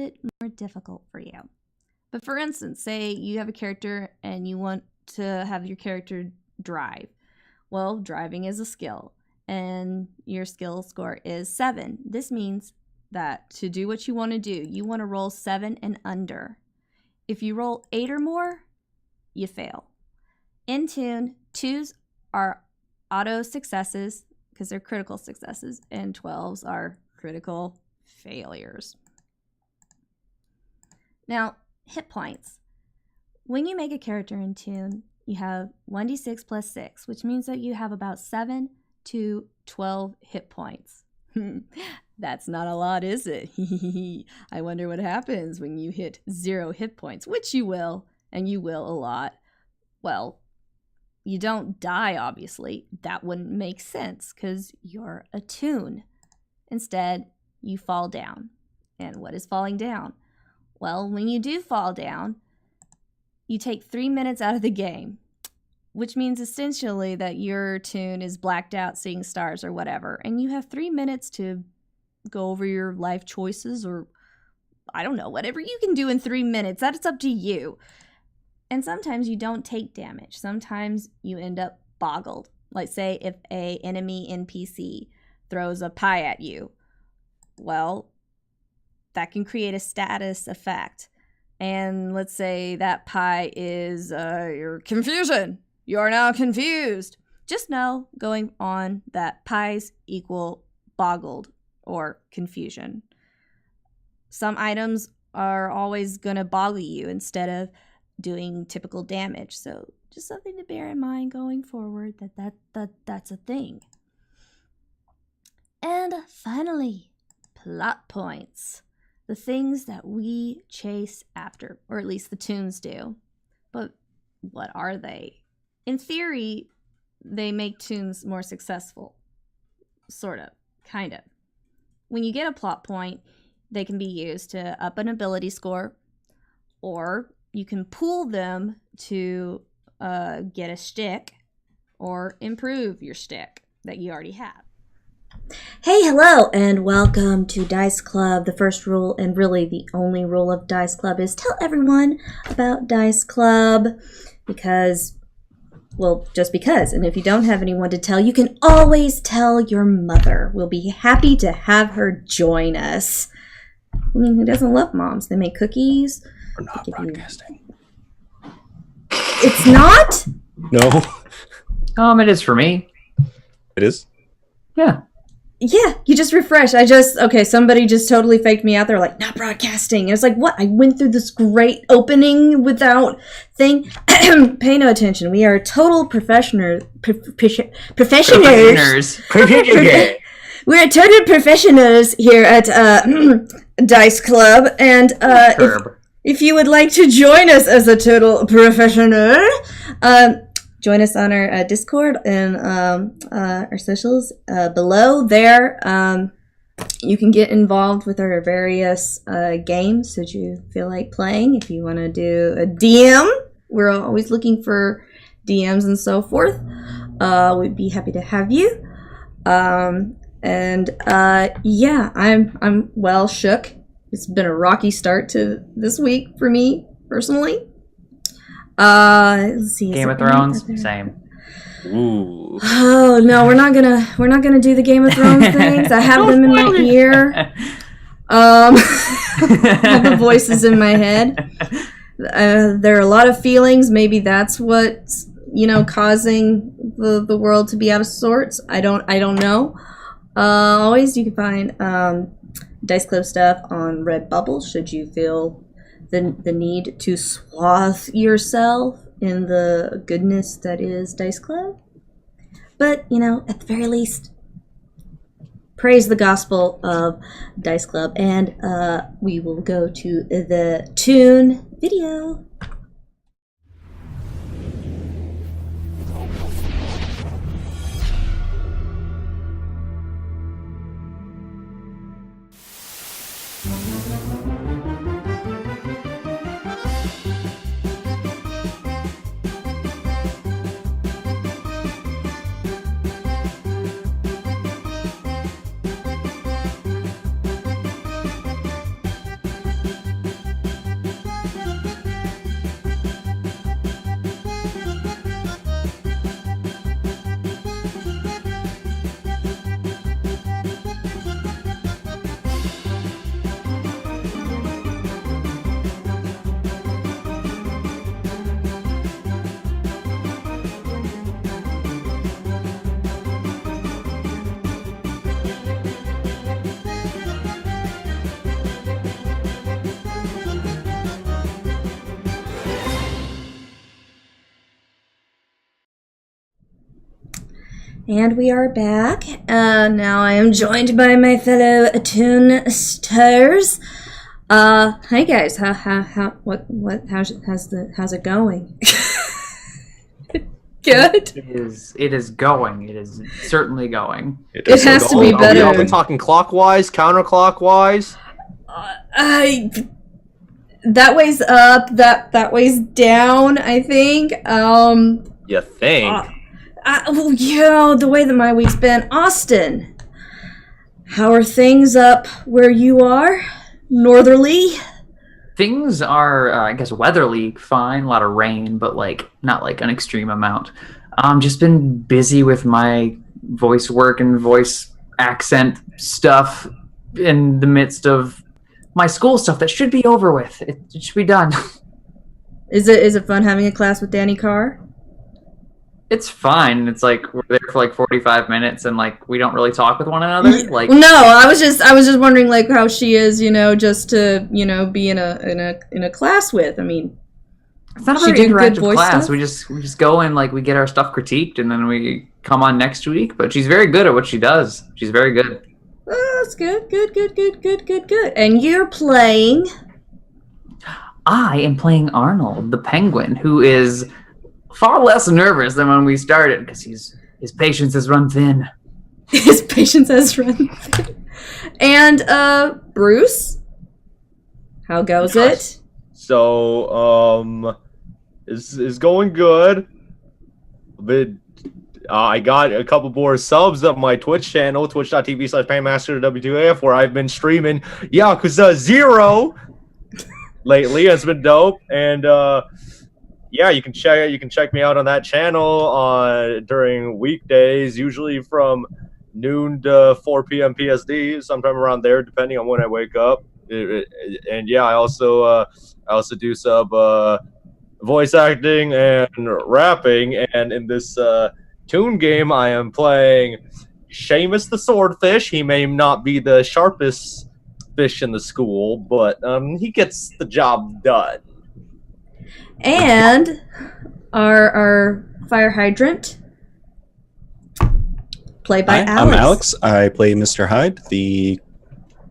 bit more difficult for you. But for instance, say you have a character and you want to have your character drive. Well, driving is a skill, and your skill score is 7. This means that to do what you want to do, you want to roll 7 and under. If you roll 8 or more, you fail. In Toon, 2s are auto successes because they're critical successes, and 12s are critical failures. Now, hit points. When you make a character in Toon, you have 1d6 plus 6, which means that you have about 7 to 12 hit points. That's not a lot, is it? I wonder what happens when you hit 0 hit points, which you will, and you will a lot. Well, you don't die, obviously. That wouldn't make sense because you're a Toon. Instead, you fall down. And what is falling down? Well, when you do fall down, you take 3 minutes out of the game, which means essentially that your Toon is blacked out seeing stars or whatever, and you have 3 minutes to go over your life choices or, I don't know, whatever you can do in 3 minutes. That's up to you. And sometimes you don't take damage. Sometimes you end up boggled. Like say if a enemy NPC throws a pie at you, well, that can create a status effect. And let's say that pie is your confusion. You are now confused. Just know going on that pies equal boggled or confusion. Some items are always going to boggle you instead of doing typical damage. So just something to bear in mind going forward, that's a thing. And finally, plot points. The things that we chase after, or at least the Toons do. But what are they? In theory, they make Toons more successful. Sort of. Kind of. When you get a plot point, they can be used to up an ability score, or you can pool them to get a shtick, or improve your shtick that you already have. Hey, hello, and welcome to Dice Club. The first rule, and really the only rule of Dice Club, is tell everyone about Dice Club. Because, well, just because. And if you don't have anyone to tell, you can always tell your mother. We'll be happy to have her join us. I mean, who doesn't love moms? They make cookies. We're not broadcasting. It's not? No. It is for me. It is? Yeah. Yeah, you just refresh. Somebody just totally faked me out there, like, not broadcasting. And it's like, what? I went through this great opening without thing. Pay no attention. We are total professionals. Professionals. We're total professionals here at Dice Club. And if you would like to join us as a total professional, join us on our Discord and our socials below there. You can get involved with our various games that you feel like playing. If you want to do a DM, we're always looking for DMs and so forth. We'd be happy to have you. Yeah, I'm well shook. It's been a rocky start to this week for me personally. Let's see. Game of Thrones, same. Ooh. Oh no, we're not gonna do the Game of Thrones things. I have them in my ear. I have the voices in my head. There are a lot of feelings. Maybe that's what's causing the world to be out of sorts. I don't know. Always you can find Dice Club stuff on Redbubble should you feel the need to swathe yourself in the goodness that is Dice Club. But, at the very least, praise the gospel of Dice Club. And we will go to the Toon video. And we are back. Now I am joined by my fellow Toon stars. Hi guys. How's it going? Good. It is going. It is certainly going. It has to be better. Are we talking clockwise, counterclockwise? That way's up. That way's down. I think. You think? Well, the way that my week's been. Austin, how are things up where you are? Northerly? Things are, I guess, weatherly fine. A lot of rain, but not an extreme amount. Just been busy with my voice work and voice accent stuff in the midst of my school stuff that should be over with. It should be done. Is it fun having a class with Danny Carr? It's fine. It's we're there for 45 minutes and we don't really talk with one another. No, I was just wondering how she is, just to be in a class with. I mean, it's not a very interactive class. We just go and we get our stuff critiqued and then we come on next week. But she's very good at what she does. She's very good. Oh, that's good. And you're playing? I am playing Arnold, the penguin, who is far less nervous than when we started because his patience has run thin. His patience has run thin. And Bruce, how goes it? So is going good. But I got a couple more subs on my Twitch channel, twitch.tv/PaymasterW2AF, where I've been streaming Yakuza 0 lately. It's been dope. And yeah, you can check me out on that channel during weekdays, usually from noon to 4 p.m. PSD, sometime around there, depending on when I wake up. And yeah, I also do some voice acting and rapping. And in this Toon game, I am playing Seamus the Swordfish. He may not be the sharpest fish in the school, but he gets the job done. And our fire hydrant, played by Alex. I'm Alex. I play Mr. Hyde, the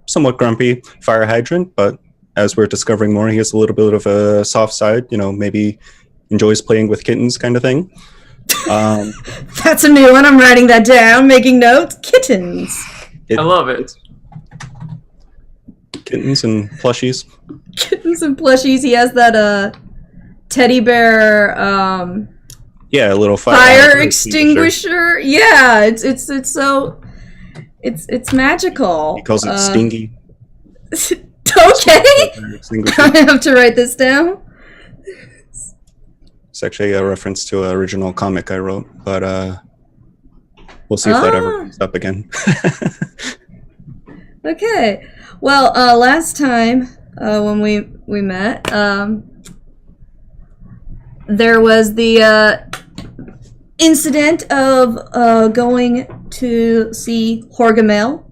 somewhat grumpy fire hydrant, but as we're discovering more, he has a little bit of a soft side, maybe enjoys playing with kittens kind of thing. That's a new one. I'm writing that down, making notes. Kittens. I love it. Kittens and plushies. Kittens and plushies. He has that teddy bear yeah, a little fire extinguisher. Yeah, it's so it's magical. He calls it Stingy. Okay. I have to write this down. It's actually a reference to an original comic I wrote, but we'll see if that ever comes up again. Okay. Well, last time when we met, there was the incident of going to see Horgamel,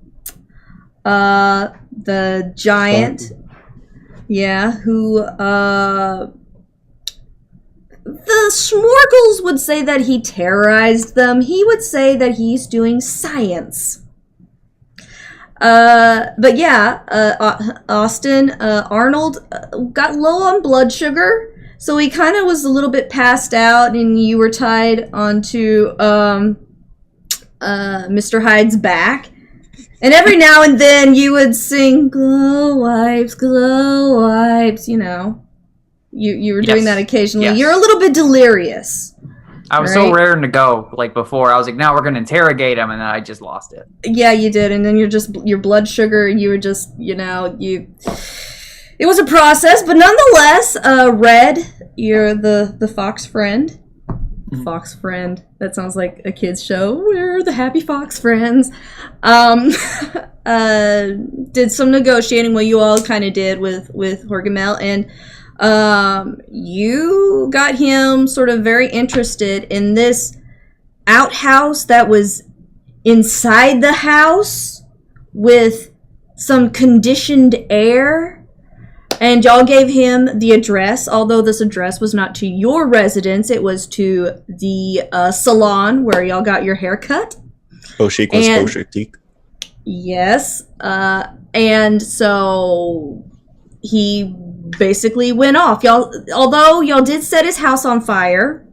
the giant, who the Smorgles would say that he terrorized them. He would say that he's doing science. But yeah, Austin, Arnold got low on blood sugar. So he kind of was a little bit passed out, and you were tied onto Mr. Hyde's back. And every now and then you would sing glow wipes, You were doing that occasionally. Yes. You're a little bit delirious. I was so raring to go before. I was now we're going to interrogate him, and then I just lost it. Yeah, you did. And then your blood sugar, you were just, it was a process, but nonetheless, Red, you're the fox friend. Mm-hmm. Fox friend. That sounds like a kid's show. We're the happy fox friends. Did some negotiating, what you all kind of did with Horgamel, and you got him sort of very interested in this outhouse that was inside the house with some conditioned air. And y'all gave him the address, although this address was not to your residence. It was to the salon where y'all got your hair cut. Boshik was Boshik. Yes. And so he basically went off. Although y'all did set his house on fire,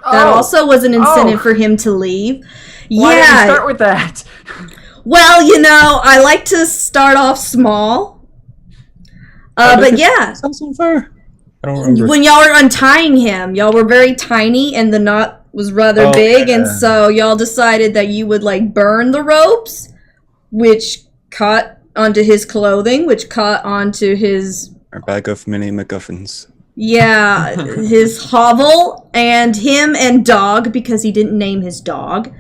that also was an incentive for him to leave. Why didn't you start with that? Well, I like to start off small. But yeah. House on fire? I don't remember. When y'all were untying him, y'all were very tiny and the knot was rather big, and so y'all decided that you would burn the ropes, which caught onto his clothing, which caught onto his... Our bag of mini MacGuffins. Yeah, his hovel, and him and dog, because he didn't name his dog,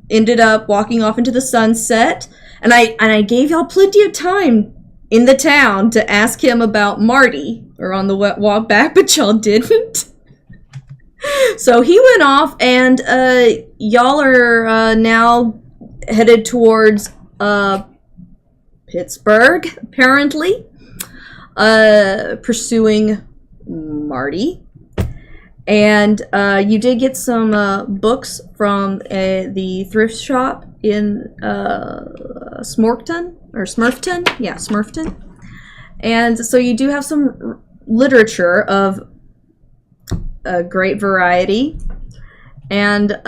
ended up walking off into the sunset, and I gave y'all plenty of time in the town to ask him about Marty, or on the walk back, but y'all didn't. So he went off, and y'all are now headed towards Pittsburgh, apparently, pursuing Marty. And you did get some books from the thrift shop in Smurfton. Yeah, Smurfton. And so you do have some literature of a great variety. And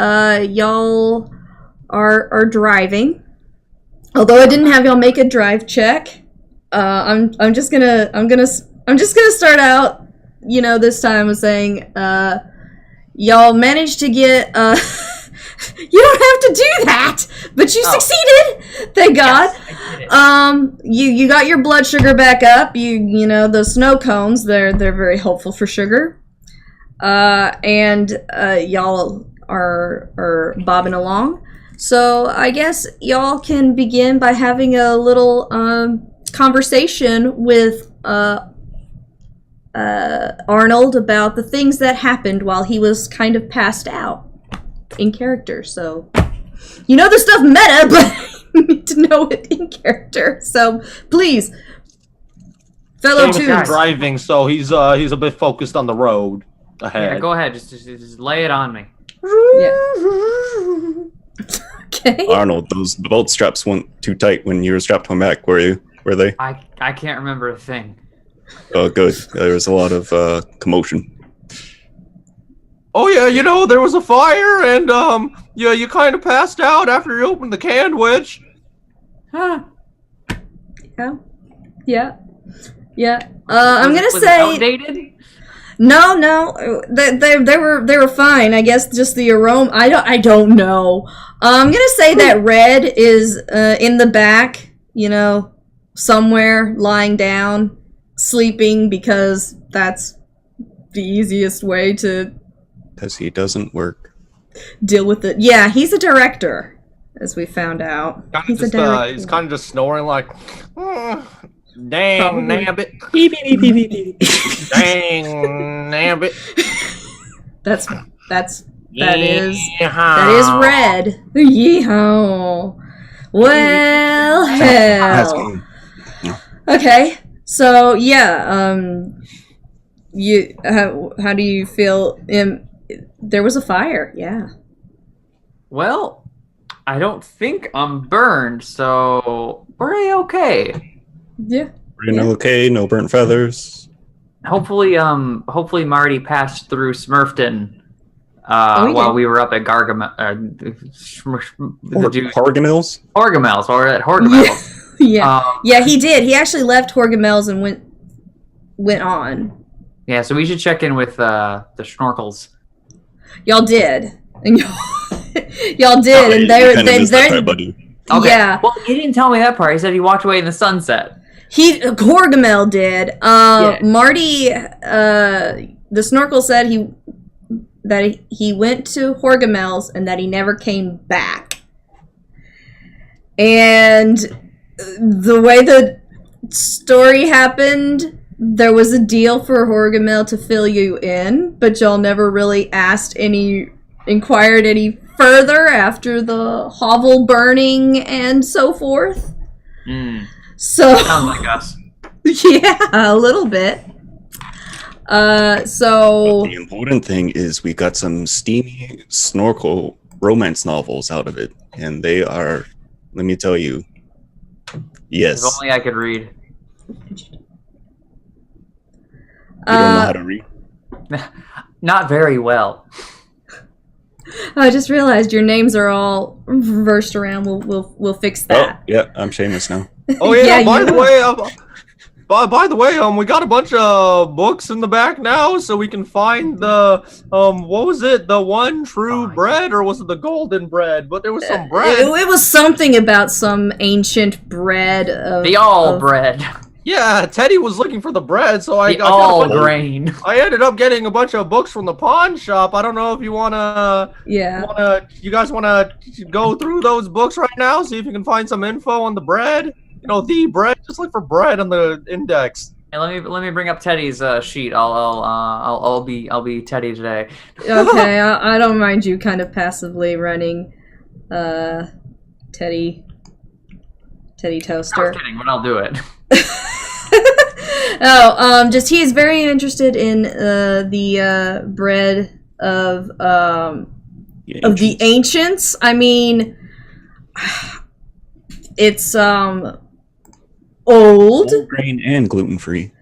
y'all are driving. Although I didn't have y'all make a drive check, I'm just gonna start out, this time with saying, y'all managed to get, you don't have to do that, but you succeeded, thank God. Yes, you got your blood sugar back up. Those snow cones, they're very helpful for sugar. And y'all are bobbing along. So I guess y'all can begin by having a little conversation with Arnold about the things that happened while he was kind of passed out in character. So the stuff meta, but you need to know it in character. So please, fellow Toons. Driving, so he's a bit focused on the road ahead. Yeah, go ahead, just lay it on me. Yeah. Okay. Arnold, those belt straps weren't too tight when you were strapped on back, were you? Were they? I can't remember a thing. Oh, good. There was a lot of commotion. Oh yeah, there was a fire, and you kind of passed out after you opened the can, which. Huh. Yeah. I'm gonna say. Outdated? No, they were fine. I guess just the aroma. I don't know. I'm gonna say that Red is in the back, somewhere lying down, sleeping, because that's the easiest way to. Because he doesn't work. Deal with it. Yeah, he's a director, as we found out. He's a director. He's kind of just snoring like. Dang, nabbit. Dang, nabbit. That is Red. Yeehaw. Well, hell. Okay, so yeah, how do you feel? There was a fire, yeah. Well, I don't think I'm burned, so we're okay. Yeah. We're okay, no burnt feathers. Hopefully Marty passed through Smurfton while we were up at Horgamels. Horgamels, while we were at Horgamels. Yeah, he did. He actually left Horgamels and went on. Yeah, so we should check in with the Schnorkels. Y'all did. And y'all did, and they Okay. Yeah. Well, he didn't tell me that part. He said he walked away in the sunset. Horgamel did. Marty, the Snorkel said he went to Horgamel's and that he never came back. And the way the story happened, there was a deal for Horgamel to fill you in, but y'all never really inquired any further after the hovel burning and so forth. Mm. So sounds like us. Yeah, a little bit. So The important thing is we got some steamy snorkel romance novels out of it, and they are, let me tell you, If yes. only I could read. You don't know how to read? Not very well. I just realized your names are all reversed around. We'll fix Oh, that. yeah, I'm Seamus now. Oh yeah, Yeah, by you the are. way, by the way, we got a bunch of books in the back now, so we can find the what was it? The one true Oh, bread, or was it the golden bread? But there was some It, bread. it was something about some ancient bread of The all of- bread. Yeah, Teddy was looking for the bread, so I The got all a bunch of- grain. I ended up getting a bunch of books from the pawn shop. I don't know if you Yeah. you guys wanna go through those books right now, see if you can find some info on the bread. You know, the bread. Just look for bread on the index. Hey, let me bring up Teddy's sheet. I'll be Teddy today. Okay, I don't mind you kind of passively running Teddy I was Toaster. kidding, but I'll do it. Just he is very interested in the bread of the ancients. I mean, it's old. Whole grain and gluten free.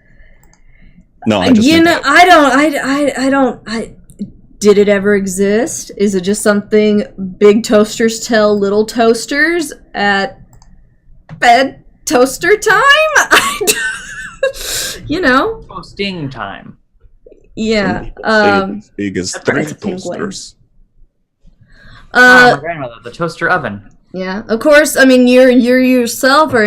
No, I just You meant know, I don't. Did it ever exist? Is it just something big toasters tell little toasters at bed toaster time? You know, Toasting time. yeah. as big as That's three It's a penguin. toasters. My grandmother, the toaster oven. Yeah, of course. I mean, you yourself are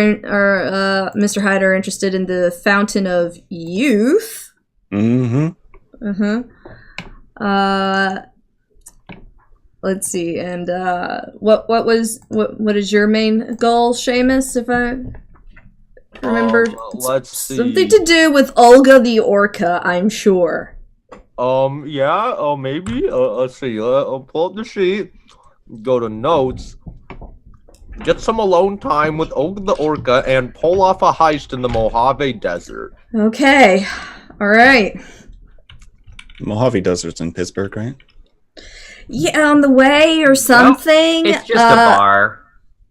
Mr. Hyde are interested in the fountain of youth. Mm-hmm. Let's see. And what is your main goal, Seamus? If I remember, Let's see. something to do with Olga the Orca, I'm sure. Yeah. Maybe. Let's see. I'll pull up the sheet. Go to notes. Get some alone time with Olga the Orca and pull off a heist in the Mojave Desert. Okay. All right. Mojave Desert's in Pittsburgh, right? Yeah, on the way or something. It's just a bar.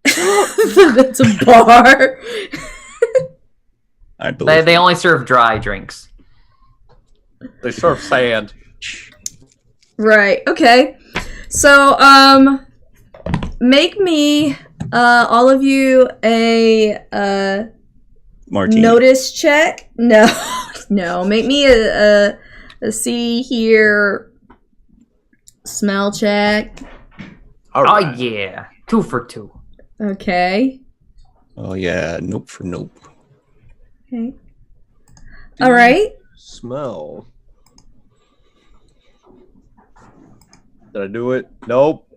It's a bar. I believe. They only serve dry drinks. They serve sand. Right. Okay. So, make me, all of you, a Martini. notice check. No, no. Make me a see here smell check. All Oh right. yeah, 2 for 2. Okay. Oh yeah, nope for nope. Okay. All right. Smell. Did I do it? Nope.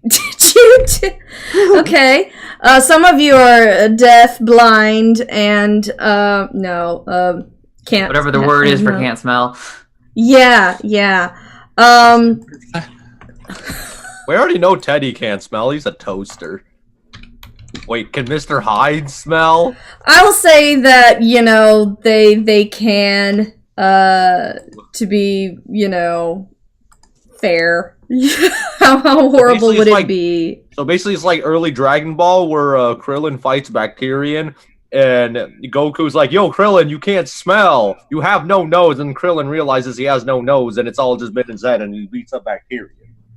Did you? Okay. Some of you are deaf, blind, and no, can't. Whatever the word is for no. can't smell. Yeah, yeah. We already know Teddy can't smell. He's a toaster. Wait, can Mr. Hyde smell? I will say that they can to be fair. How horrible Basically, would it's it like- be? So basically, it's like early Dragon Ball where Krillin fights Bacterian, and Goku's like, "Yo, Krillin, you can't smell. You have no nose." And Krillin realizes he has no nose, and it's all just been his head, and he beats up Bacterian.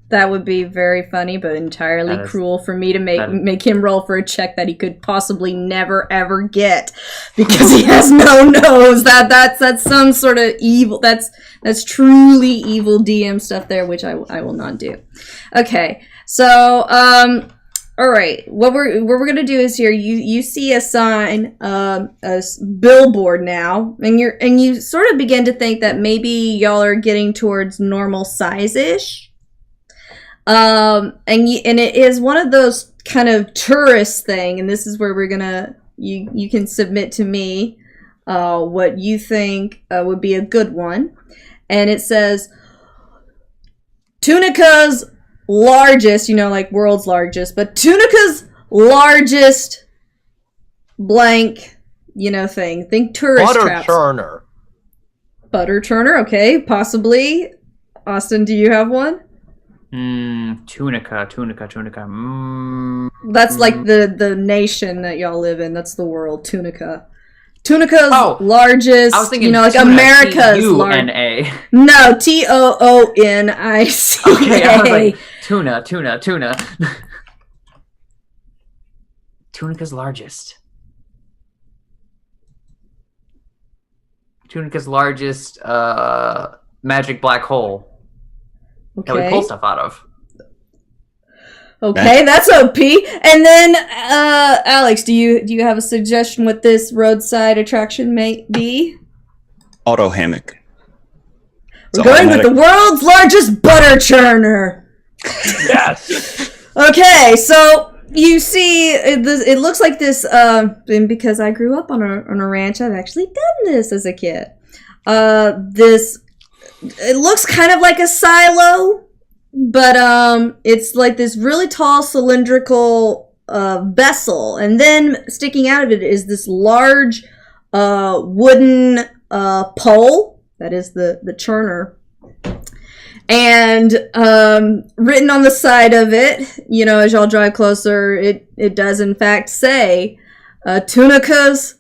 That would be very funny, but entirely That is- cruel for me to make that is- make him roll for a check that he could possibly never ever get because he has no nose. That's some sort of evil. That's truly evil DM stuff there, which I will not do. Okay, so all right. What we're gonna do is here. You see a sign, billboard now, and you sort of begin to think that maybe y'all are getting towards normal size-ish. And it is one of those kind of tourist thing, and this is where we're gonna you can submit to me what you think would be a good one, and it says Tunica's largest, like world's largest, but Tunica's largest blank thing. Think tourist Butter traps. churner. Butter churner, okay, possibly. Austin, do you have one? Tunica. That's like the nation that y'all live in. That's the world. Tunica. Tunica's largest. I was thinking, like tuna, America's Tuna. No, Toonic. Okay, I was like tuna. Tunica's largest. Tunica's largest magic black hole that we pull stuff out of. Okay, that's OP. And then, Alex, do you have a suggestion what this roadside attraction may be? Auto hammock. We're going with the world's largest butter churner. Yes. Okay, so you see, it looks like this. And because I grew up on a ranch, I've actually done this as a kid. It looks kind of like a silo. But it's like this really tall cylindrical vessel, and then sticking out of it is this large wooden pole that is the churner, and written on the side of it, as y'all drive closer, it does in fact say Tunica's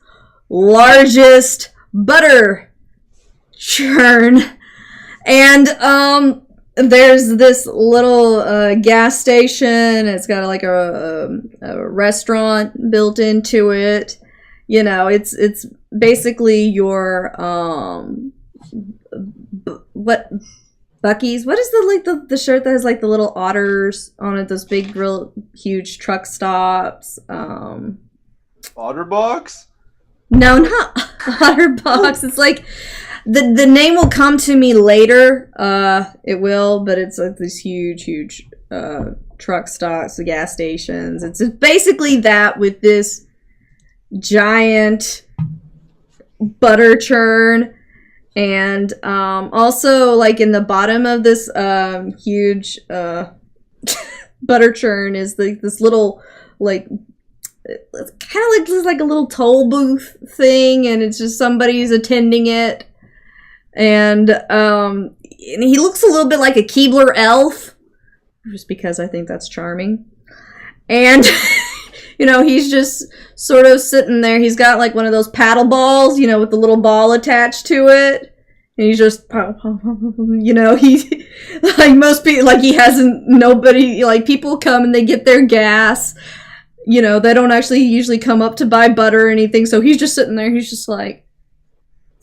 largest butter churn, and there's this little gas station. It's got like a restaurant built into it. It's basically your Buc-ee's. What is the shirt that has like the little otters on it? Those big, real huge truck stops. Otterbox? No, not Otterbox. It's like. The name will come to me later. It will, but it's like these huge truck stops, gas stations. It's basically that with this giant butter churn, and also like in the bottom of this huge butter churn is this little like. It's kind of like a little toll booth thing, and it's just somebody's attending it. And he looks a little bit like a Keebler elf, just because I think that's charming. And, he's just sort of sitting there. He's got like one of those paddle balls, with the little ball attached to it. And he's just, he's like most people, like he hasn't, nobody, like people come and they get their gas. They don't actually usually come up to buy butter or anything. So he's just sitting there. He's just like,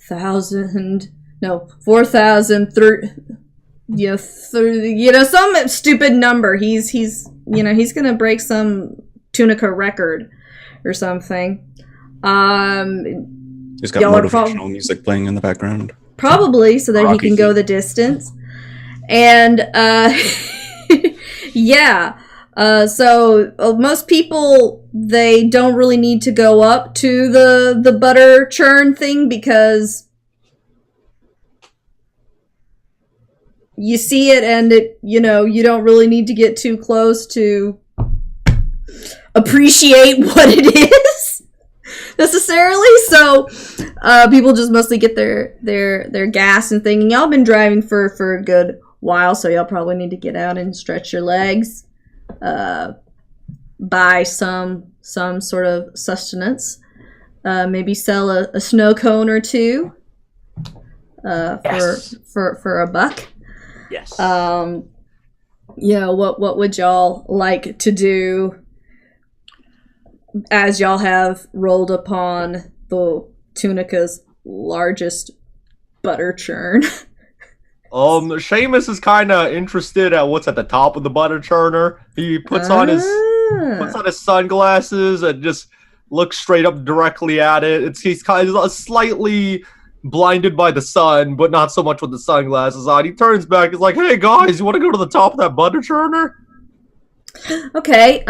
4,003, some stupid number. He's gonna break some Tunica record or something. He's got motivational music playing in the background. Probably, so that he can go the distance. And, yeah. So most people, they don't really need to go up to the butter churn thing because you see it and it, you don't really need to get too close to appreciate what it is necessarily. So people just mostly get their gas and thing. And y'all been driving for a good while, so y'all probably need to get out and stretch your legs. Buy some sort of sustenance, maybe sell a snow cone or two for a buck. Yes. What would y'all like to do as y'all have rolled upon the Tunica's largest butter churn? Seamus is kind of interested at what's at the top of the butter churner. He puts on his sunglasses and just looks straight up directly at it. He's kind of slightly blinded by the sun, but not so much with the sunglasses on. He turns back. He's like, "Hey guys, you want to go to the top of that butter churner?" Okay.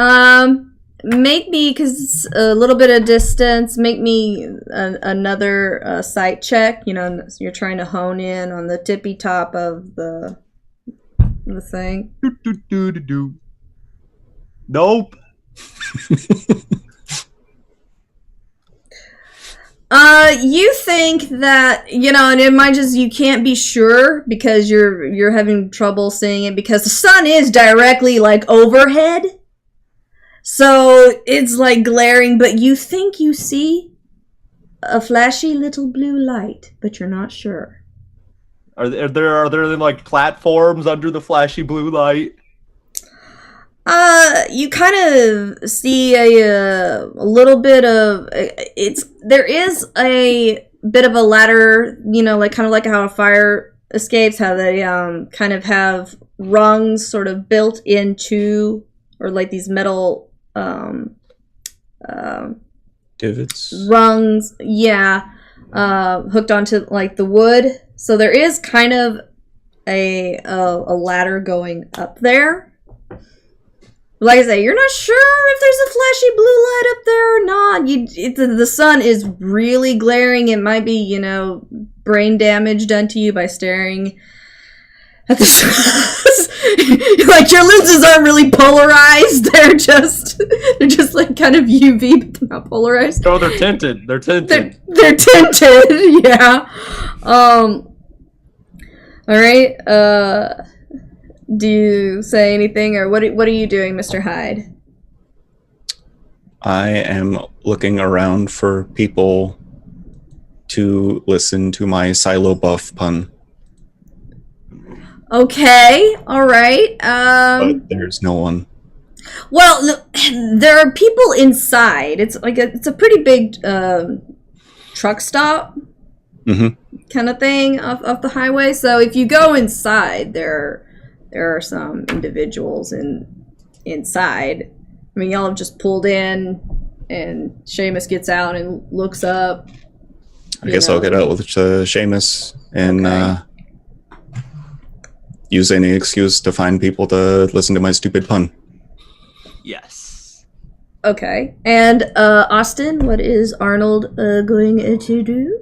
Make me, because it's a little bit of distance, make me another sight check. You're trying to hone in on the tippy top of the thing. Nope. You think that, and it might just, you can't be sure because you're having trouble seeing it because the sun is directly, like, overhead. So it's, like, glaring, but you think you see a flashy little blue light, but you're not sure. Are there like platforms under the flashy blue light? You kind of see a little bit of there is a bit of a ladder, like kind of like how a fire escapes, how they kind of have rungs sort of built into, or like these metal Divots. Rungs, yeah, hooked onto like the wood. So there is kind of a ladder going up there. Like I say, you're not sure if there's a flashy blue light up there or not. The sun is really glaring. It might be, brain damage done to you by staring at the sun. Like, your lenses aren't really polarized. They're just like kind of UV, but they're not polarized. Oh, they're tinted. They're tinted. They're tinted, yeah. All right. Do you say anything, or what are you doing, Mr. Hyde? I am looking around for people to listen to my silo buff pun. Okay, all right. But there's no one. Well, there are people inside. It's like it's a pretty big truck stop kind of thing off the highway. So if you go inside, there are some individuals inside. I mean, y'all have just pulled in, and Seamus gets out and looks up. I guess I'll get out with Seamus and use any excuse to find people to listen to my stupid pun. Yes. Okay. And Austin, what is Arnold going to do?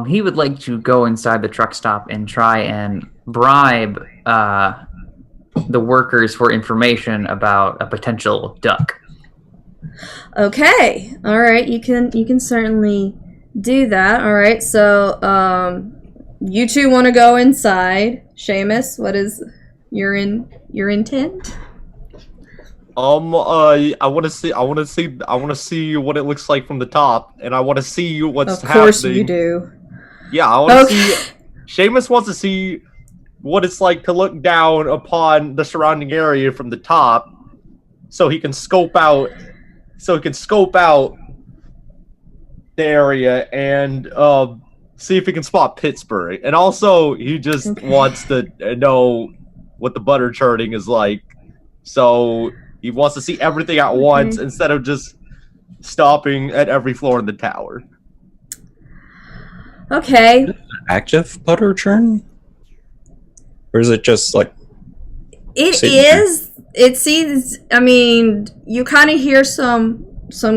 He would like to go inside the truck stop and try and bribe the workers for information about a potential duck. Okay. All right. You can certainly do that. All right. So you two want to go inside. Seamus, what is your intent? I want to see what it looks like from the top, and I want to see what's happening. Of course you do. Yeah, I want to see. Seamus wants to see what it's like to look down upon the surrounding area from the top, so he can scope out the area and see if he can spot Pittsburgh. And also, he just wants to know what the butter churning is like. So he wants to see everything at once instead of just stopping at every floor in the tower. Okay. Active butter churn? Or is it just like... It is. It seems... I mean, you kind of hear some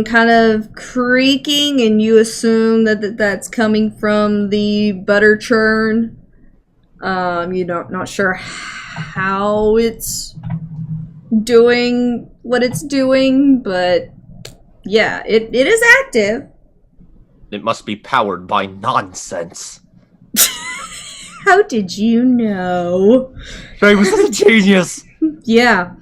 kind of creaking, and you assume that's coming from the butter churn. You're not sure how it's doing what it's doing, but yeah, it is active. It must be powered by nonsense. How did you know? Seamus is a genius. Yeah.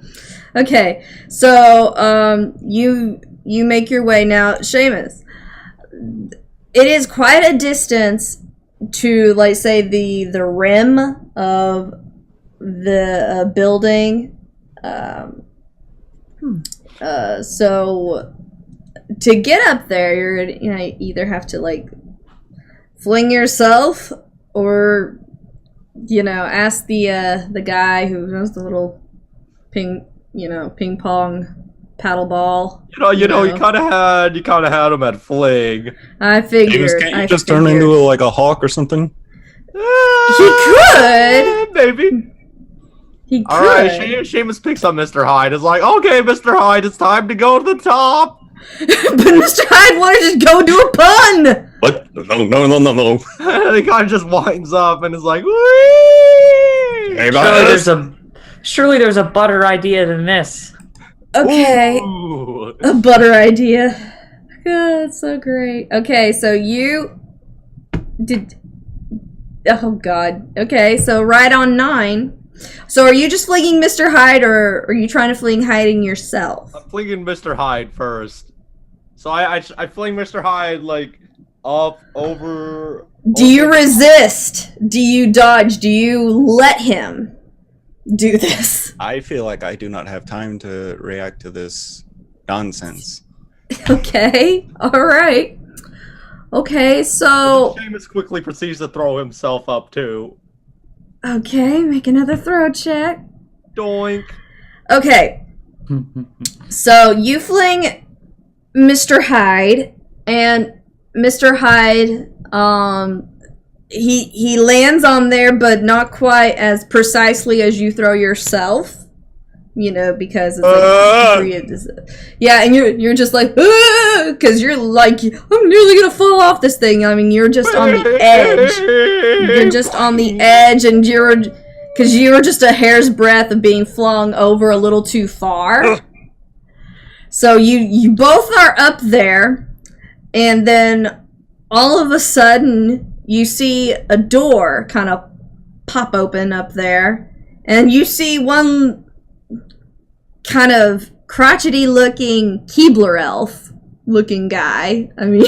Okay. So you make your way now, Seamus. It is quite a distance to, like, say, the rim of the building. So to get up there, you're gonna either have to, like, fling yourself, or ask the guy who knows the little ping pong paddle ball. You kind of had him at fling. I figured. Can't you just turn into a hawk or something? He could. Maybe. He could. All right, Seamus picks up Mr. Hyde. It's like, okay, Mr. Hyde, it's time to go to the top. But Mr. Hyde wanted to just go do a pun. What? No. He kind of just winds up and is like, whee! Hey, Surely there's a better idea than this. Okay. Ooh. A butter idea. God, that's so great. Okay, so you did. Oh God. Okay, so right on 9. So are you just flinging Mr. Hyde, or are you trying to fling hiding yourself? I'm flinging Mr. Hyde first. So I fling Mr. Hyde like up over. Do you resist? Do you dodge? Do you let him do this? I feel like I do not have time to react to this nonsense. Okay. All right. Okay. So. Seamus quickly proceeds to throw himself up too. Okay. Make another throw check. Doink. Okay. So you fling Mr. Hyde, and Mr. Hyde, he lands on there, but not quite as precisely as you throw yourself. You know, because it's like yeah, and you're just like, because you're like, I'm nearly gonna fall off this thing. I mean, you're just on the edge. You're just on the edge, and because you're just a hair's breadth of being flung over a little too far. So you both are up there, and then all of a sudden you see a door kind of pop open up there, and you see one kind of crotchety looking Keebler elf looking guy. I mean,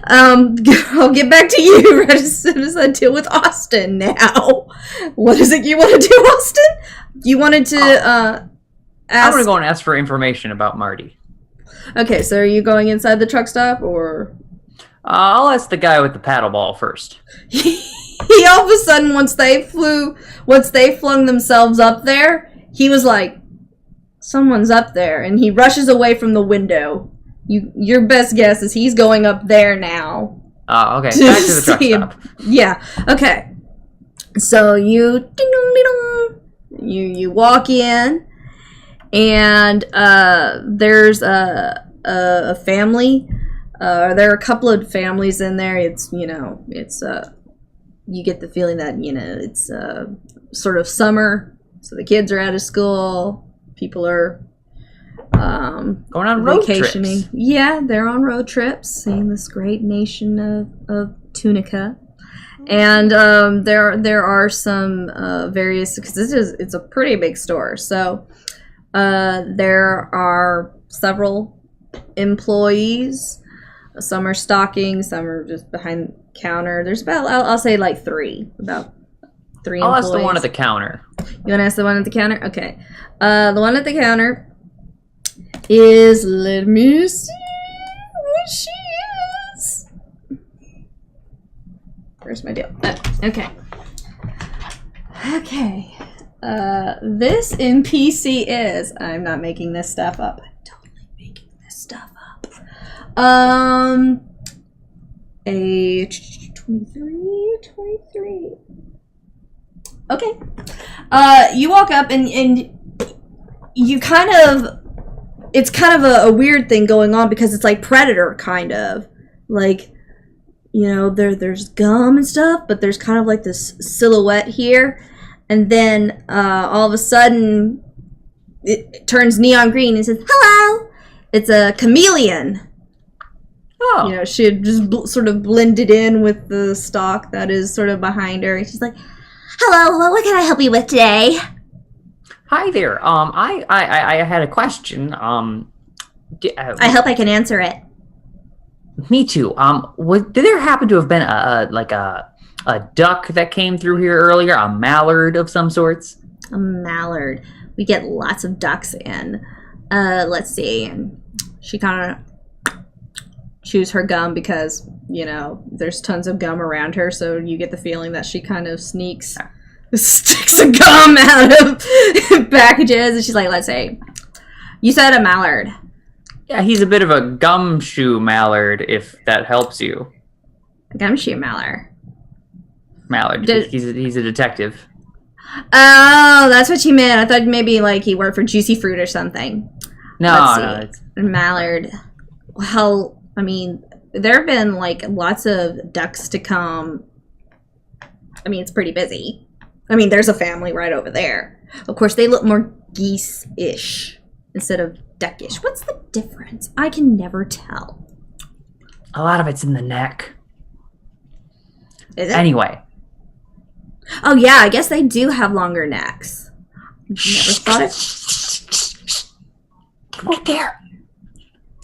I'll get back to you right as soon as I deal with Austin now. What is it you want to do, Austin? You wanted to ask... I want to go and ask for information about Marty. Okay, so are you going inside the truck stop, or... I'll ask the guy with the paddle ball first. He all of a sudden, once they flung themselves up there, he was like, someone's up there, and he rushes away from the window. Your best guess is he's going up there now. Oh, okay. Back to the truck stop. Yeah. Okay. So you walk in, and there's a family. There are a couple of families in there. It's you get the feeling that it's sort of summer, so the kids are out of school. People are going on road vacationing. Trips. Yeah, they're on road trips, seeing this great nation of Tunica. And there are some various, because it's a pretty big store. So there are several employees. Some are stocking, some are just behind the counter. There's about, I'll say like about 3 employees. I'll ask the one at the counter. You want to ask the one at the counter? Okay. The one at the counter is, let me see what she is. Where's my deal? Okay. Okay. This NPC is, I'm not making this stuff up. I'm totally making this stuff up. A 23. Okay. You walk up and you kind of, it's kind of a weird thing going on, because it's like Predator, kind of. Like, there's gum and stuff, but there's kind of like this silhouette here. And then all of a sudden, it turns neon green and says, hello! It's a chameleon. Oh. She had just sort of blended in with the stock that is sort of behind her. And she's like, hello, what can I help you with today? Hi there. I had a question. I hope I can answer it. Me too. Did there happen to have been a duck that came through here earlier? A mallard of some sorts? A mallard. We get lots of ducks in. Let's see. And she kind of chews her gum, because, there's tons of gum around her, so you get the feeling that she kind of sticks of gum out of packages, and she's like, let's see. You said a mallard. Yeah, he's a bit of a gumshoe mallard, if that helps you. A gumshoe mallard. He's a detective. Oh, that's what you meant. I thought maybe like he worked for Juicy Fruit or something. No, it's mallard. Well, I mean, there have been like lots of ducks to come. I mean, it's pretty busy. I mean, there's a family right over there. Of course, they look more geese-ish instead of duckish? What's the difference? I can never tell. A lot of it's in the neck. Is it? Anyway. Oh yeah, I guess they do have longer necks. Never thought it. Right there.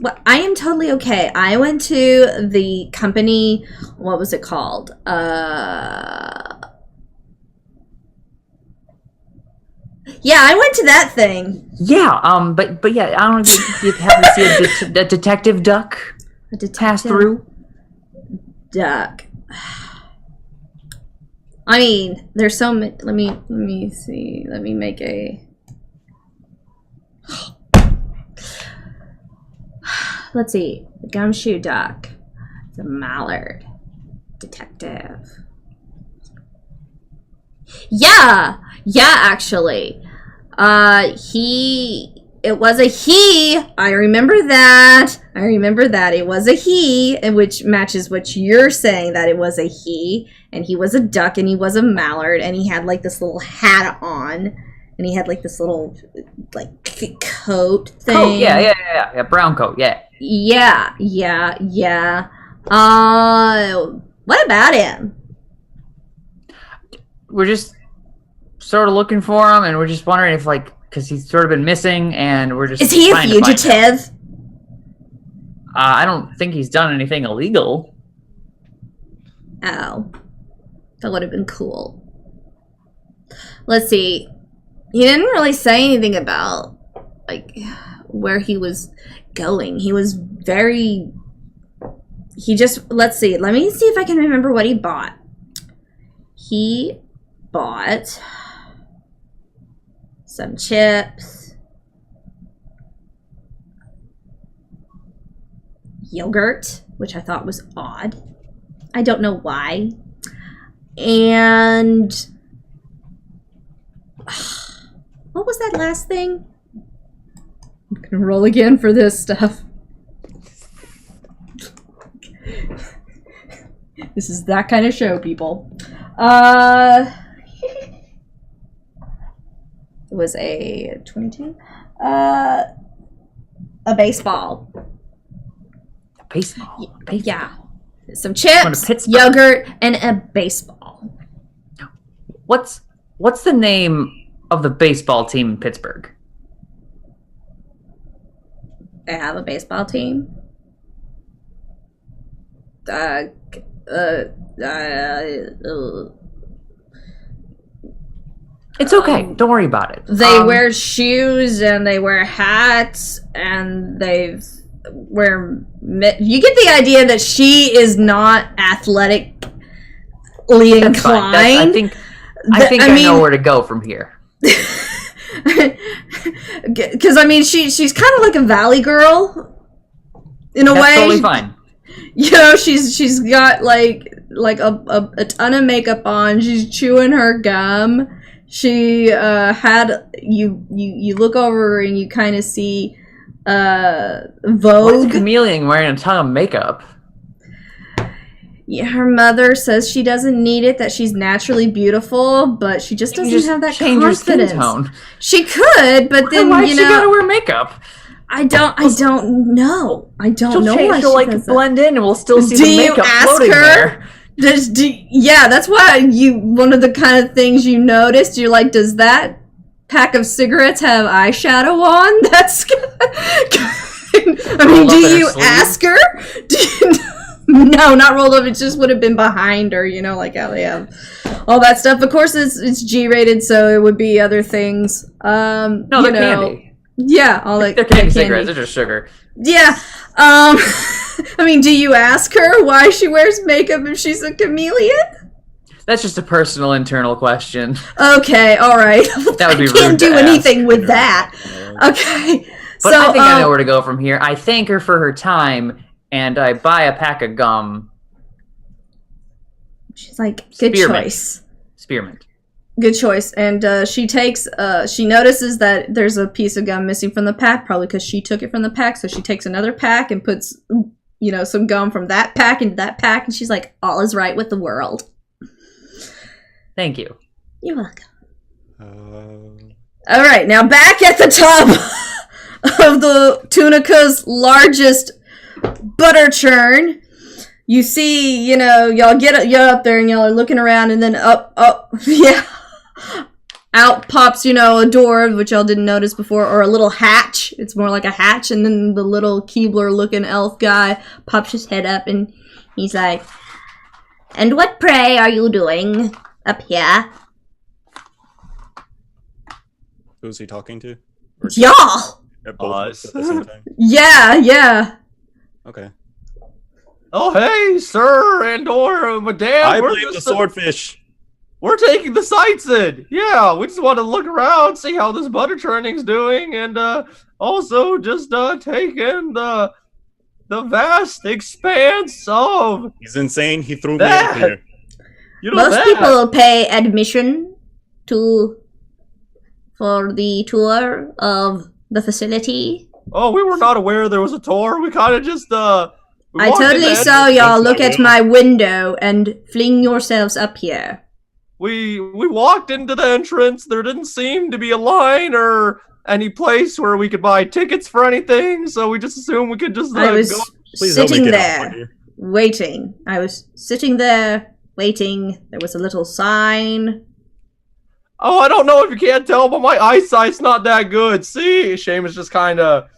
Well, I am totally okay. I went to the company. What was it called? Yeah, I went to that thing. Yeah. But yeah, I don't know if you have to see a detective duck A detective pass through. duck. I mean, there's so many. Let me see. Let me make a. Let's see. The gumshoe duck. The mallard. Detective. Yeah! Yeah, actually. It was a he. I remember that. It was a he, and which matches what you're saying, that it was a he, and he was a duck, and he was a mallard, and he had like this little hat on, and he had like this little like coat thing. Oh, yeah. Brown coat, yeah. Yeah. What about him? We're just sort of looking for him, and we're just wondering if, like, because he's sort of been missing, and we're just Is he a trying to find him. fugitive? I don't think he's done anything illegal. Oh, that would have been cool. Let's see. He didn't really say anything about like where he was going. He was very. He just. Let's see. Let me see if I can remember what he bought. He bought some chips, yogurt, which I thought was odd. I don't know why. And what was that last thing? I'm gonna roll again for this stuff. This is that kind of show, people. It was a 22. A baseball. Baseball. Yeah. Some chips, yogurt, and a baseball. What's the name of the baseball team in Pittsburgh? I have a baseball team. It's okay. Don't worry about it. They wear shoes and they wear hats and they wear. You get the idea that she is not athletically inclined. I think I know where to go from here. Because I mean, she's kind of like a valley girl in a way. That's totally fine. You know, she's got like a ton of makeup on. She's chewing her gum. She had you look over her and you kind of see Vogue. What's a chameleon wearing a ton of makeup? Yeah, her mother says she doesn't need it, that she's naturally beautiful, but she just doesn't have that change confidence. Her skin tone. She could, but then why you she know, gotta wear makeup? I don't know. I don't know why she'll she like does that. blend in, and we'll still see Do the you makeup ask floating her? there. Yeah, that's why one of the kind of things you noticed. You're like, does that pack of cigarettes have eyeshadow on? That's. I mean, do you ask her? No, not rolled up. It just would have been behind her, you know, like how they have all that stuff. Of course, it's G-rated, so it would be other things. No, they're candy. Yeah, all that. They're candy cigarettes. They're just sugar. Yeah. I mean, do you ask her why she wears makeup if she's a chameleon? That's just a personal internal question. Okay, all right. That would be rude. I can't do anything with that. Okay. But I think I know where to go from here. I thank her for her time, and I buy a pack of gum. She's like, good choice. Spearmint. Good choice. And she notices that there's a piece of gum missing from the pack, probably because she took it from the pack. So she takes another pack and puts, some gum from that pack into that pack. And she's like, all is right with the world. Thank you. You're welcome. All right, now back at the tub of the Tunica's largest butter churn. You see, y'all get up there and y'all are looking around, and then up, yeah, out pops, a door, which y'all didn't notice before, or a little hatch. It's more like a hatch, and then the little Keebler-looking elf guy pops his head up, and he's like, "And what, pray, are you doing up here?" Who's he talking to? Y'all! At both of us at the same time? Yeah. Okay. Oh, hey, sir and or madame. I blame the swordfish. We're taking the sights in. Yeah, we just want to look around, see how this butter churning's doing, and also just take in the vast expanse of. He's insane. He threw me out here. Most people pay admission for the tour of the facility. Oh, we were not aware there was a tour. We kind of just I totally saw y'all look at my window and fling yourselves up here. We walked into the entrance. There didn't seem to be a line or any place where we could buy tickets for anything, so we just assumed we could just I was go. sitting there, waiting. I was sitting there, waiting. There was a little sign. Oh, I don't know if you can't tell, but my eyesight's not that good. See? Seamus just kind of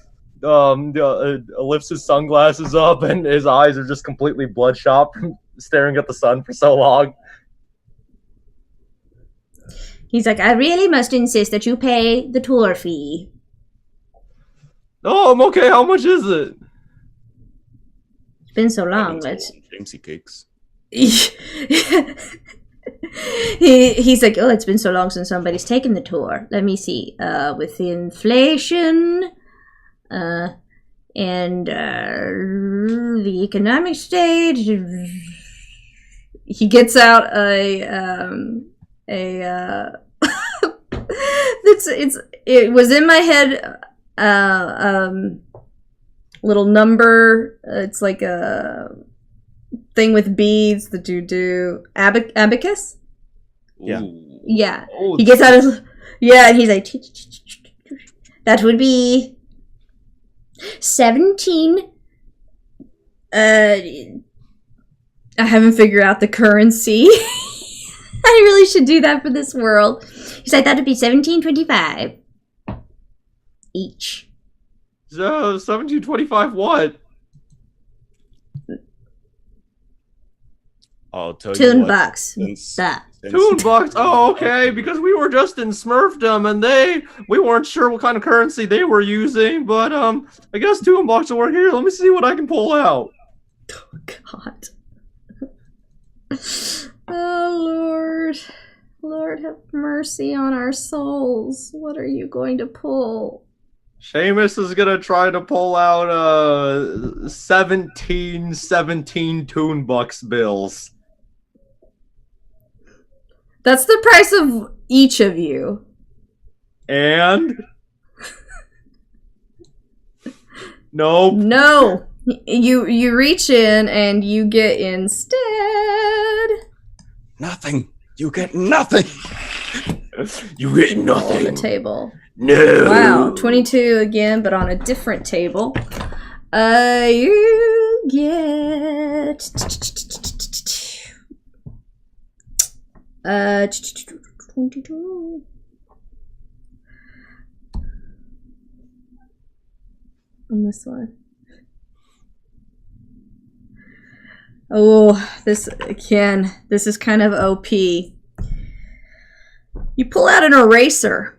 lifts his sunglasses up, and his eyes are just completely bloodshot from staring at the sun for so long. He's like, "I really must insist that you pay the tour fee." Oh, I'm okay. How much is it? It's been so long. Let's. Jamesy cakes. He's like, "Oh, it's been so long since somebody's taken the tour. Let me see. With the inflation, and the economic state." He gets out it was in my head, little number. It's like a thing with beads that you do. Abacus? Yeah. Yeah. Oh, He gets out his, and he's like, "That would be 17. I haven't figured out the currency. I really should do that for this world." He's like, "That would be 17.25 each." So 1725 what? I'll tell you Toon what, bucks. since- Duh. $2. Oh, okay. Because we were just in Smurfdom, and we weren't sure what kind of currency they were using. But I guess $2 will work here. Let me see what I can pull out. Oh, God. Oh, Lord. Lord, have mercy on our souls. What are you going to pull? Seamus is gonna try to pull out 17 $17 bills. That's the price of each of you. And nope. No. You reach in and you get instead. Nothing. You get nothing. You get On nothing. the table. No. Wow, 22 again, but on a different table. You get 22. On this one. Oh, this is kind of OP. You pull out an eraser.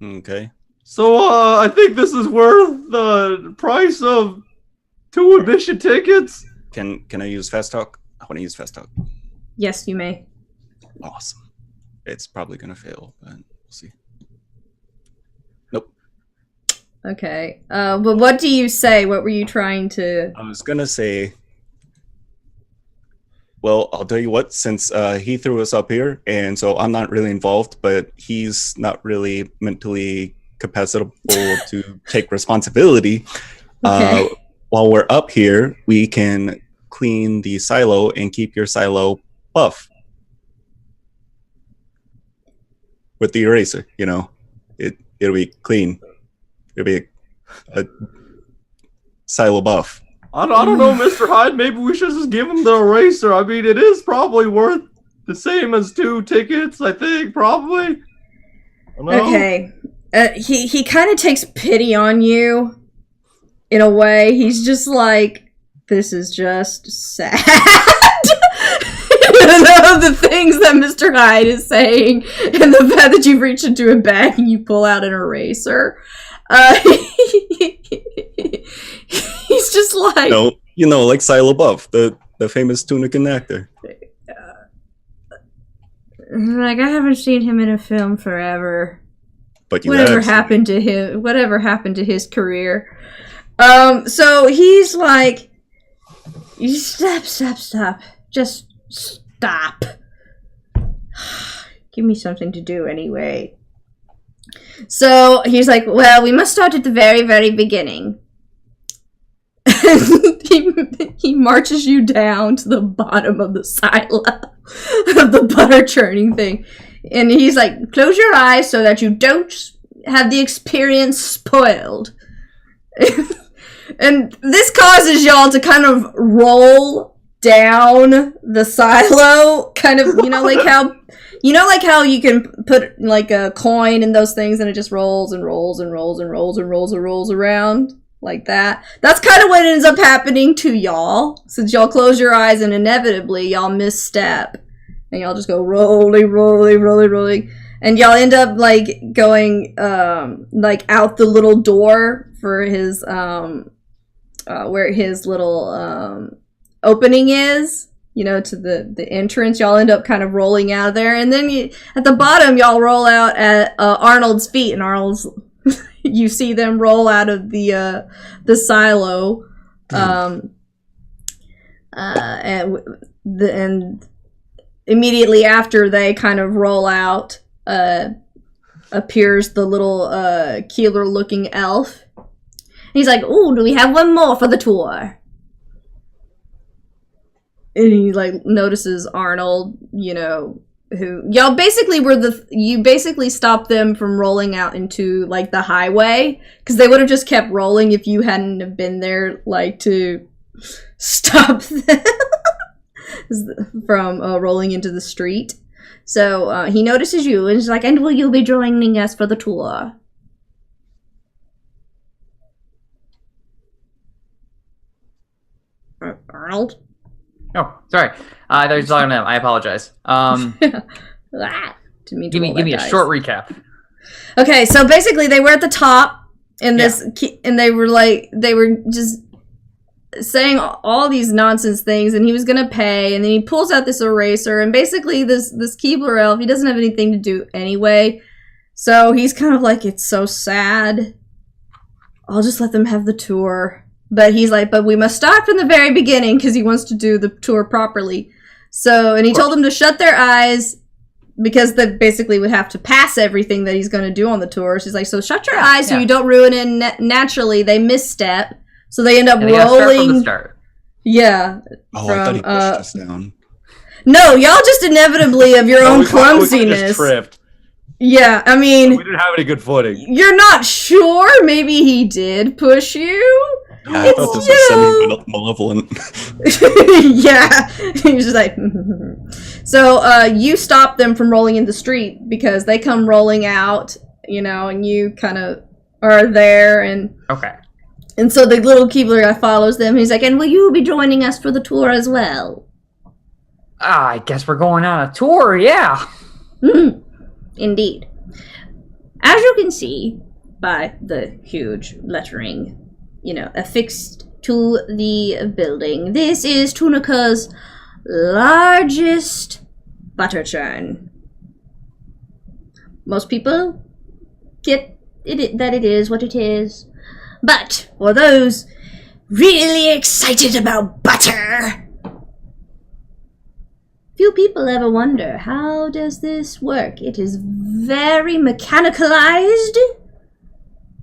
Okay. So I think this is worth the price of 2 admission tickets. Can I use fast talk? I want to use fast talk. Yes, you may. Awesome. It's probably gonna fail, but we'll see. Nope. Okay. But what do you say? What were you trying to... I was gonna say. Well, I'll tell you what. Since he threw us up here, and so I'm not really involved, but he's not really mentally capacitable to take responsibility. Okay. While we're up here, we can clean the silo and keep your silo buff. with the eraser. You know, it'll be clean. It'll be a silo buff. I don't know, Mr. Hyde. Maybe we should just give him the eraser. I mean, it is probably worth the same as 2 tickets, I think, probably. Okay. He kind of takes pity on you, in a way. He's just like, this is just sad. The things that Mr. Hyde is saying, and the fact that you reach into a bag and you pull out an eraser. He's just like, No, you know, like Silo Buff, the famous Toon actor. Like, I haven't seen him in a film forever. But you Whatever have seen happened to him? Whatever happened to his career? So he's like, you stop. Just stop. Give me something to do anyway. So he's like, well, we must start at the very, very beginning. he marches you down to the bottom of the silo of the butter churning thing. And he's like, close your eyes so that you don't have the experience spoiled. And this causes y'all to kind of roll down the silo, kind of, you know, like how you can put like a coin in those things and it just rolls and rolls and rolls and rolls and rolls and rolls around like that. That's kind of what ends up happening to y'all, since y'all close your eyes and inevitably y'all misstep and y'all just go rolling, and y'all end up like going like out the little door for his where his little opening is, you know, to the entrance. Y'all end up kind of rolling out of there, and then at the bottom y'all roll out at Arnold's feet, and Arnold's you see them roll out of the silo, and immediately after they kind of roll out, appears the little Keeler-looking elf. And he's like, "Ooh, do we have one more for the tour?" And he like notices Arnold, you know, who y'all basically you basically stopped them from rolling out into like the highway, because they would have just kept rolling if you hadn't have been there like to stop them from rolling into the street. So he notices you and is like, "And will you be joining us for the tour?" Arnold? Oh, sorry. I thought you were talking to him. I apologize. Give me a short recap. Okay, so basically they were at the top, and and they were just saying all these nonsense things, and he was gonna pay, and then he pulls out this eraser, and basically this Keebler elf, he doesn't have anything to do anyway, so he's kind of like, it's so sad. I'll just let them have the tour. But he's like, but we must start from the very beginning, because he wants to do the tour properly. So, and he told them to shut their eyes, because they basically would have to pass everything that he's going to do on the tour. So he's like, so shut your eyes so you don't ruin it naturally. They misstep. So they end up rolling. Start from the start. Yeah. Oh, I thought he pushed us down. No, y'all just inevitably of your own clumsiness. We just tripped. Yeah, I mean, we didn't have any good footing. You're not sure. Maybe he did push you. Yeah, I thought this was semi-malevolent. Yeah. He's just like... So, you stop them from rolling in the street, because they come rolling out, you know, and you kind of are there, and... Okay. And so the little Keebler guy follows them. He's like, and will you be joining us for the tour as well? I guess we're going on a tour, yeah. Indeed. As you can see by the huge lettering, you know, affixed to the building, this is Tunica's largest butter churn. Most people get it that it is what it is, but for those really excited about butter, few people ever wonder, how does this work? It is very mechanicalized.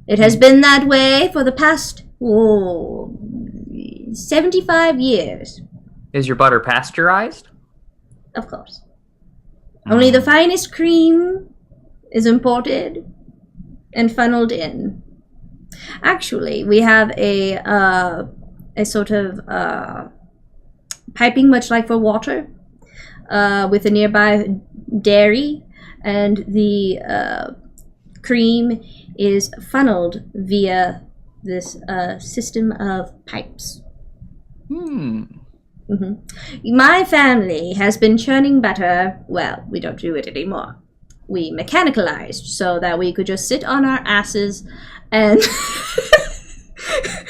It has been that way for the past 75 years. Is your butter pasteurized? Of course. Only the finest cream is imported and funneled in. Actually, we have a sort of piping, much like for water, with a nearby dairy, and the cream is funneled via this system of pipes. My family has been churning butter. Well, we don't do it anymore. We mechanicalized so that we could just sit on our asses and...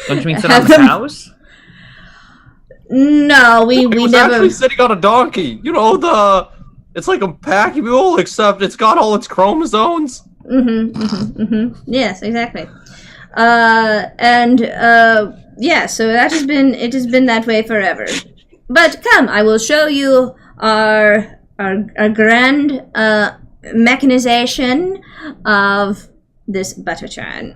Don't you mean sit on the cows? No, we was never... actually sitting on a donkey. You know, it's like a pack mule, except it's got all its chromosomes. Yes, exactly. Yeah, so it has been that way forever. But come, I will show you our grand mechanization of this butter churn.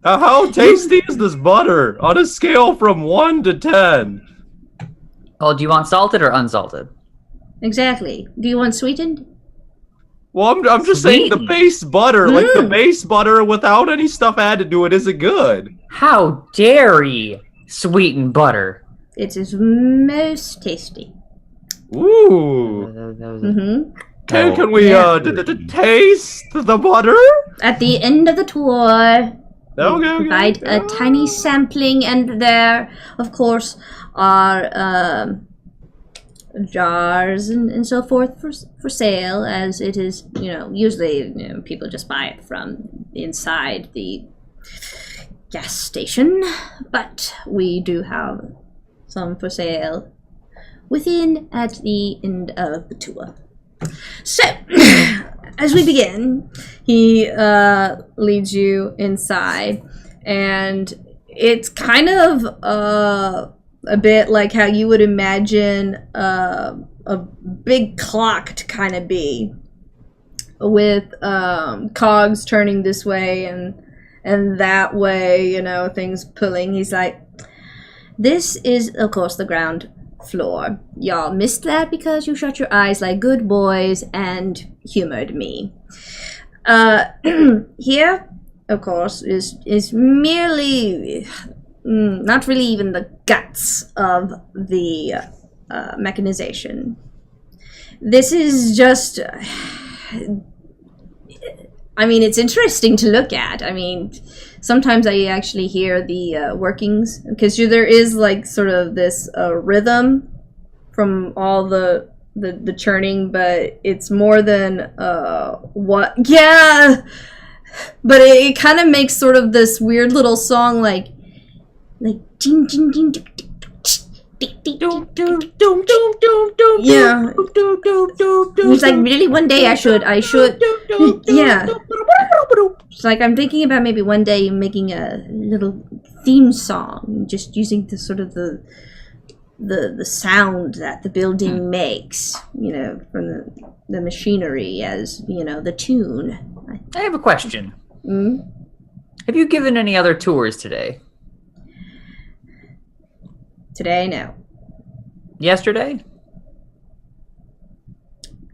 How tasty is this butter on a scale from 1 to 10? Oh, do you want salted or unsalted? Exactly. Do you want sweetened? Well, I'm just saying the base butter, like the base butter without any stuff added to it, isn't good. How dare sweeten butter? It is most tasty. Ooh. Can we taste the butter? At the end of the tour, Okay. provide a tiny sampling, and there, of course, are jars and so forth for sale, as it is, usually people just buy it from inside the gas station, but we do have some for sale within at the end of the tour. So, as we begin, he leads you inside, and it's kind of a bit like how you would imagine a big clock to kind of be, with cogs turning this way and that way, things pulling. He's like, this is, of course, the ground floor. Y'all missed that because you shut your eyes like good boys and humored me. Here, of course, is merely not really even the guts of the mechanization. This is just... it's interesting to look at. Sometimes I actually hear the workings, because there is like sort of this rhythm from all the churning, but it's more than what. Yeah, but it kind of makes sort of this weird little song, like ding ding ding ding. Yeah. He's like, really, one day I should. Yeah. It's like, I'm thinking about maybe one day making a little theme song, just using the sort of the sound that the building makes, from the machinery as, the tune. I have a question. Mm? Have you given any other tours today? Today, no. Yesterday?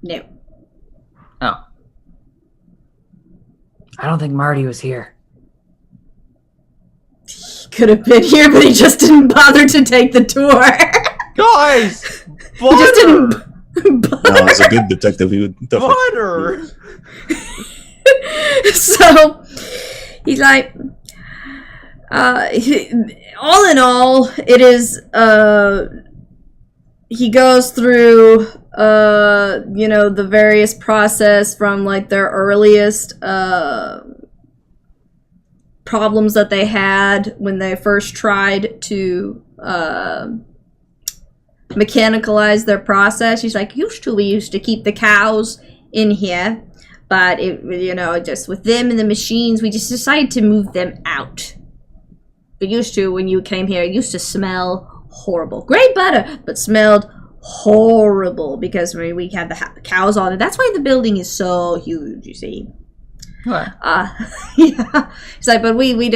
No. Oh. I don't think Marty was here. He could have been here, but he just didn't bother to take the tour. Guys! He just didn't No, as a good detective, he would definitely. Butter! So, he's like... all in all, it is, he goes through, the various process from, like, their earliest, problems that they had when they first tried to, mechanicalize their process. She's like, we used to keep the cows in here, but just with them and the machines, we just decided to move them out. It used to, when you came here, it used to smell horrible. Great butter, but smelled horrible because we had the cows on it. That's why the building is so huge, you see. What? Yeah. It's like, but we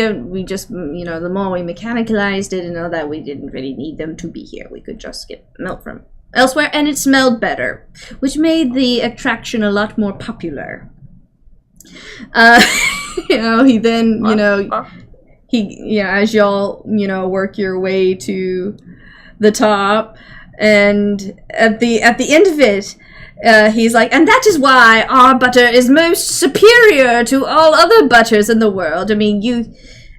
just, the more we mechanicalized it and all that, we didn't really need them to be here. We could just get milk from elsewhere, and it smelled better, which made the attraction a lot more popular. He then, as y'all, work your way to the top, and at the end of it, he's like, and that is why our butter is most superior to all other butters in the world. I mean,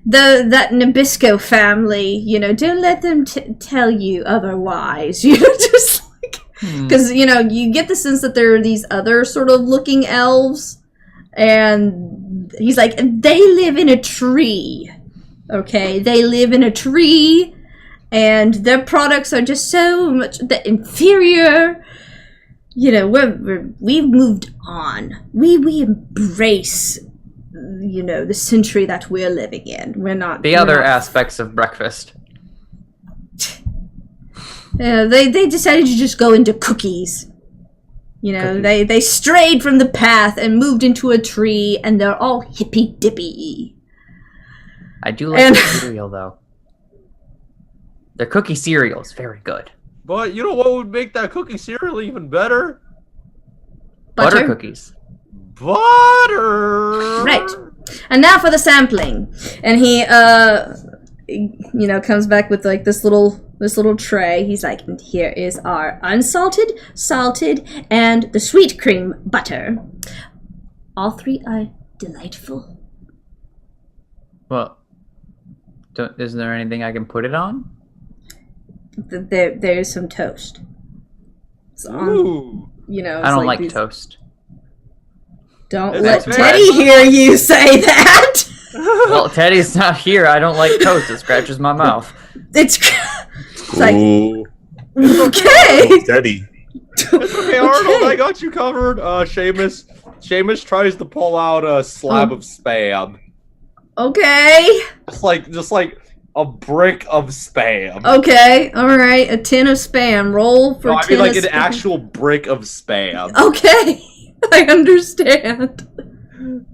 that Nabisco family, don't let them tell you otherwise. Just like, because, you get the sense that there are these other sort of looking elves, and he's like, they live in a tree. Okay, they live in a tree, and their products are just so much inferior. We've moved on. We embrace, the century that we're living in. We're other aspects of breakfast. They decided to just go into cookies. They strayed from the path and moved into a tree, and they're all hippy dippy. I do like the cereal though. Their cookie cereal is very good. But you know what would make that cookie cereal even better? Butter cookies. Butter. Right. And now for the sampling. And he comes back with like this little tray. He's like, and here is our unsalted, salted, and the sweet cream butter. All three are delightful. Well, isn't there anything I can put it on? There's some toast. Ooh. I don't like toast. Don't let Teddy hear you say that. Well, Teddy's not here. I don't like toast. It scratches my mouth. It's like, Ooh. okay. Teddy. It's okay, Arnold. I got you covered. Seamus tries to pull out a slab of Spam. Okay. Just like a brick of Spam. Okay. All right. A tin of Spam. Roll for. No, I mean like an Spam. actual brick of Spam. Okay. I understand.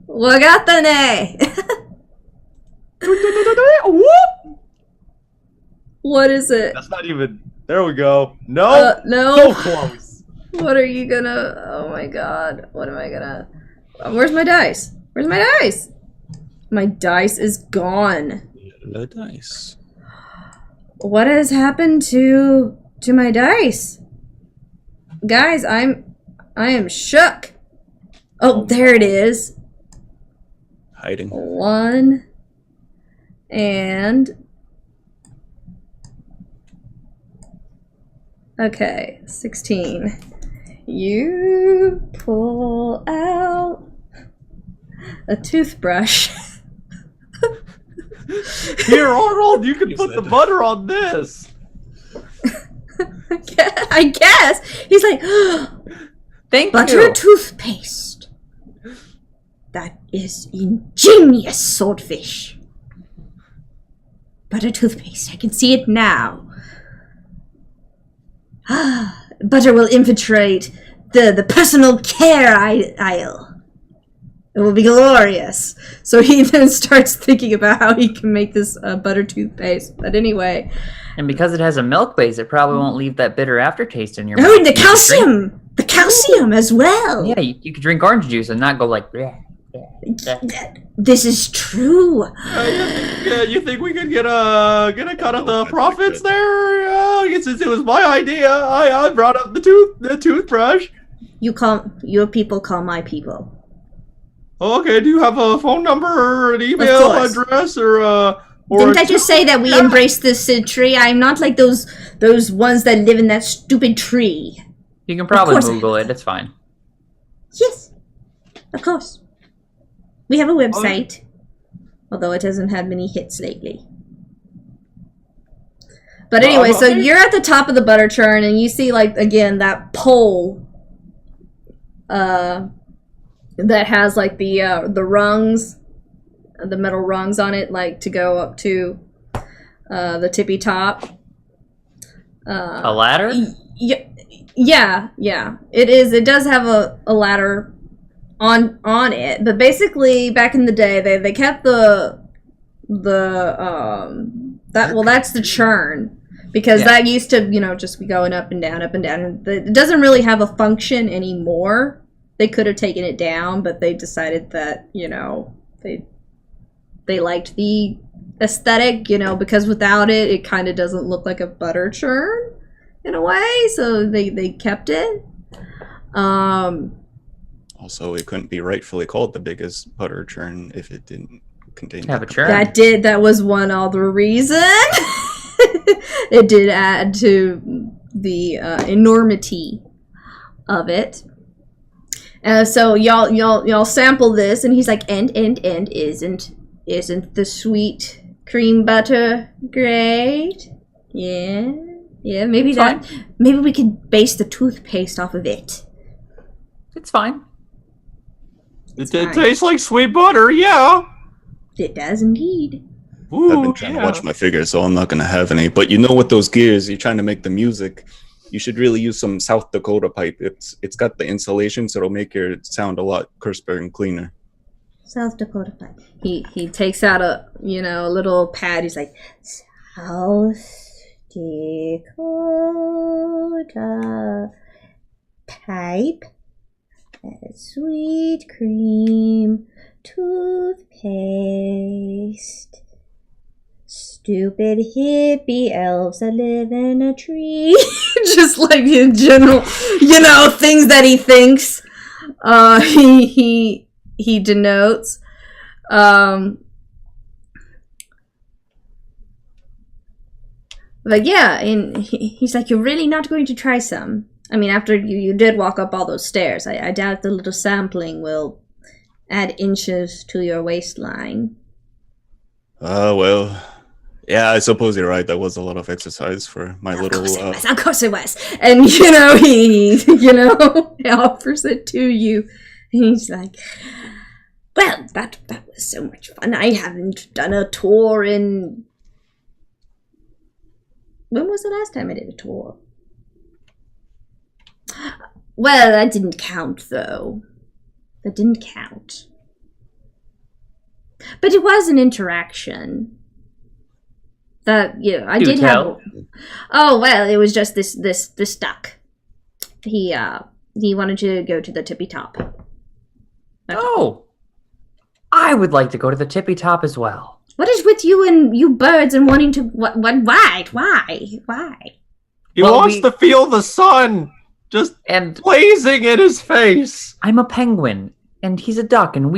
Wagatane. What is it? That's not even. There we go. No. No. So close. What are you gonna? Oh my god. What am I gonna? Where's my dice? Where's my dice? My dice is gone. The dice. What has happened to my dice? Guys, I am shook. Oh, there it is. Hiding. 1 and okay, 16. You pull out a toothbrush. Here, Arnold, you can put the butter on this. I guess. He's like, Thank butter you. toothpaste. That is ingenious, swordfish. Butter toothpaste. I can see it now. Butter will infiltrate the personal care aisle. It will be glorious. So he then starts thinking about how he can make this butter toothpaste. But anyway. And because it has a milk base, it probably won't leave that bitter aftertaste in your mouth. Oh, and the calcium! The calcium as well! Yeah, you could drink orange juice and not go like... This is true. You think we could get a cut of the profits there? Since it was my idea, I brought up the toothbrush. Your people call my people. Okay, do you have a phone number or an email address or Didn't I just say that we embrace this century? I'm not like those ones that live in that stupid tree. You can probably Google it. It's fine. Yes, of course. We have a website, although it hasn't had many hits lately. But anyway, so you're at the top of the butter churn, and you see, like, again, that pole that has, like, the rungs, the metal rungs on it, like, to go up to the tippy top. A ladder? Yeah. It is. It does have a ladder on it, but basically back in the day they kept that's the churn, because that used to just be going up and down. It doesn't really have a function anymore, they could have taken it down, but they decided that, you know, they liked the aesthetic, you know, because without it, it kind of doesn't look like a butter churn in a way. So they kept it. Also, it couldn't be rightfully called the biggest butter churn if it didn't contain Have a churn. That was one other reason. It did add to the enormity of it. So y'all sample this, and he's like, and isn't the sweet cream butter great? Yeah, maybe maybe we could base the toothpaste off of it. It's fine. It tastes like sweet butter, yeah. It does indeed. Ooh, I've been trying to watch my figures, so I'm not going to have any. But you know, with those gears, you're trying to make the music. You should really use some South Dakota pipe. It's got the insulation, so it'll make your sound a lot crisper and cleaner. South Dakota pipe. He takes out a little pad. He's like, South Dakota pipe, sweet cream toothpaste. Stupid hippie elves that live in a tree. Just like in general, things that he thinks he denotes. But yeah, and he's like, you're really not going to try some? I mean, after you did walk up all those stairs, I doubt the little sampling will add inches to your waistline. Well, yeah, I suppose you're right. That was a lot of exercise for my little... Of course it was. And, he offers it to you. And he's like, well, that was so much fun. I haven't done a tour in... When was the last time I did a tour? Well, that didn't count, though. That didn't count. But it was an interaction. That, I did have... Oh, well, it was just this duck. He wanted to go to the tippy top. Oh! I would like to go to the tippy top as well. What is with you and you birds and wanting to... Why? He wants to feel the sun just blazing in his face. I'm a penguin, and he's a duck, and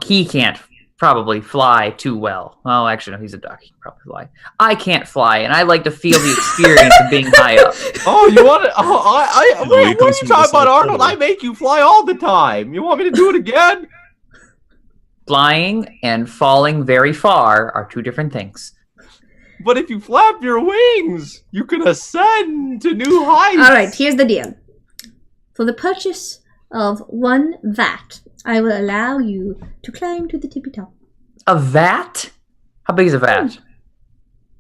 he can't probably fly too well. Well, actually, no, he's a duck. He can probably fly. I can't fly, and I like to feel the experience of being high up. Oh, you want to... what are you talking about, Arnold? I make you fly all the time. You want me to do it again? Flying and falling very far are two different things. But if you flap your wings, you can ascend to new heights. All right, here's the deal. For the purchase of 1 vat, I will allow you to climb to the tippy top. A vat? How big is a vat?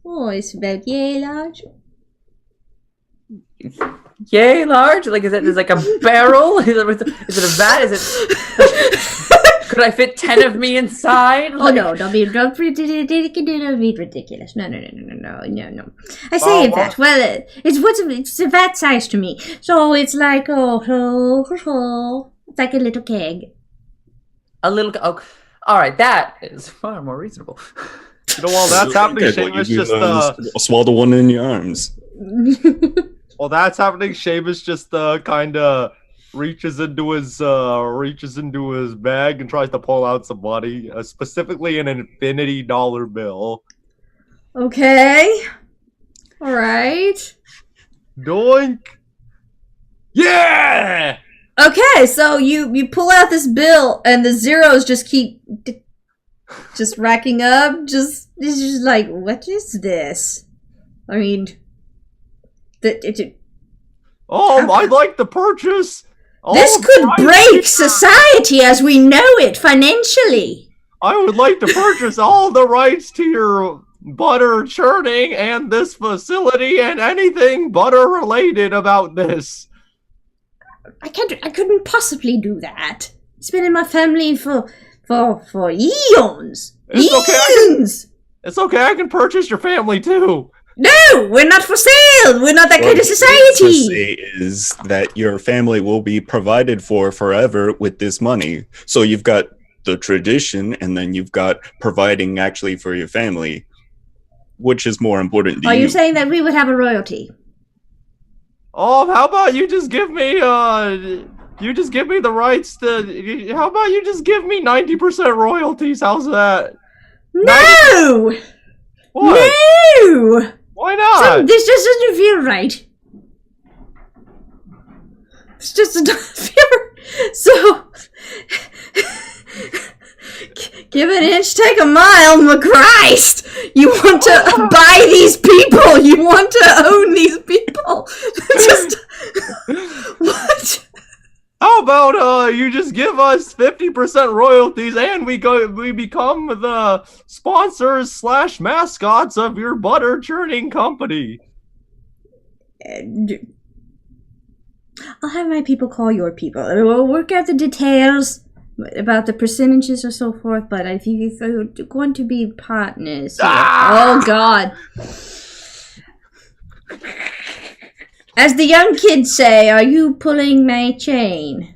Oh, it's about yay large. Yay large? Like, is it like a barrel? Is it a vat? Is it... Could I fit 10 of me inside? Oh, no, don't be ridiculous. No. I say a vat. Well, it's a vat size to me. So it's like, it's like a little keg. A little, all right, that is far more reasonable. While that's happening, Seamus just, swallow the one in your arms. While that's happening, Seamus just, kinda... reaches into his bag and tries to pull out some money, specifically an infinity dollar bill. Okay. All right. Doink. Yeah. Okay, so you pull out this bill and the zeros just keep just racking up. It's just like, what is this? I mean, I'd like to purchase. This could break society as we know it financially. I would like to purchase all the rights to your butter churning and this facility and anything butter related about this. I couldn't possibly do that. It's been in my family for eons. It's okay. It's okay. I can purchase your family too. No, we're not for sale. We're not that kind of What it means to society. say is that your family will be provided for forever with this money. So you've got the tradition, and then you've got providing actually for your family. Which is more important to Are you? you saying that we would have a royalty? Oh, how about you just give me the rights to? How about you just give me 90% royalties? How's that? No! What? No! Why not? This just doesn't feel right. It's just doesn't feel so. Give an inch, take a mile, my Christ! You want to buy these people? You want to own these people? Just what? How about you just give us 50% royalties and we become the sponsors / mascots of your butter churning company? I'll have my people call your people. We'll work out the details about the percentages or so forth, but I think if we're going to be partners here. Oh, God. As the young kids say, are you pulling my chain?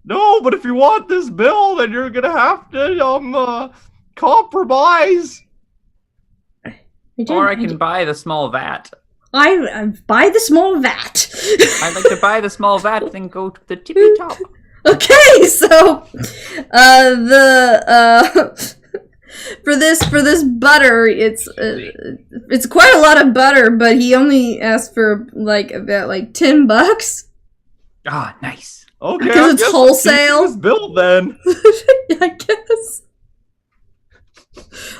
No, but if you want this bill, then you're gonna have to compromise. Or I can buy the small vat. I buy the small vat. I'd like to buy the small vat and then go to the tippy top. Okay, so for this butter, it's quite a lot of butter, but he only asked for about $10. Ah, nice. Okay, Because it's wholesale. This bill then. I guess.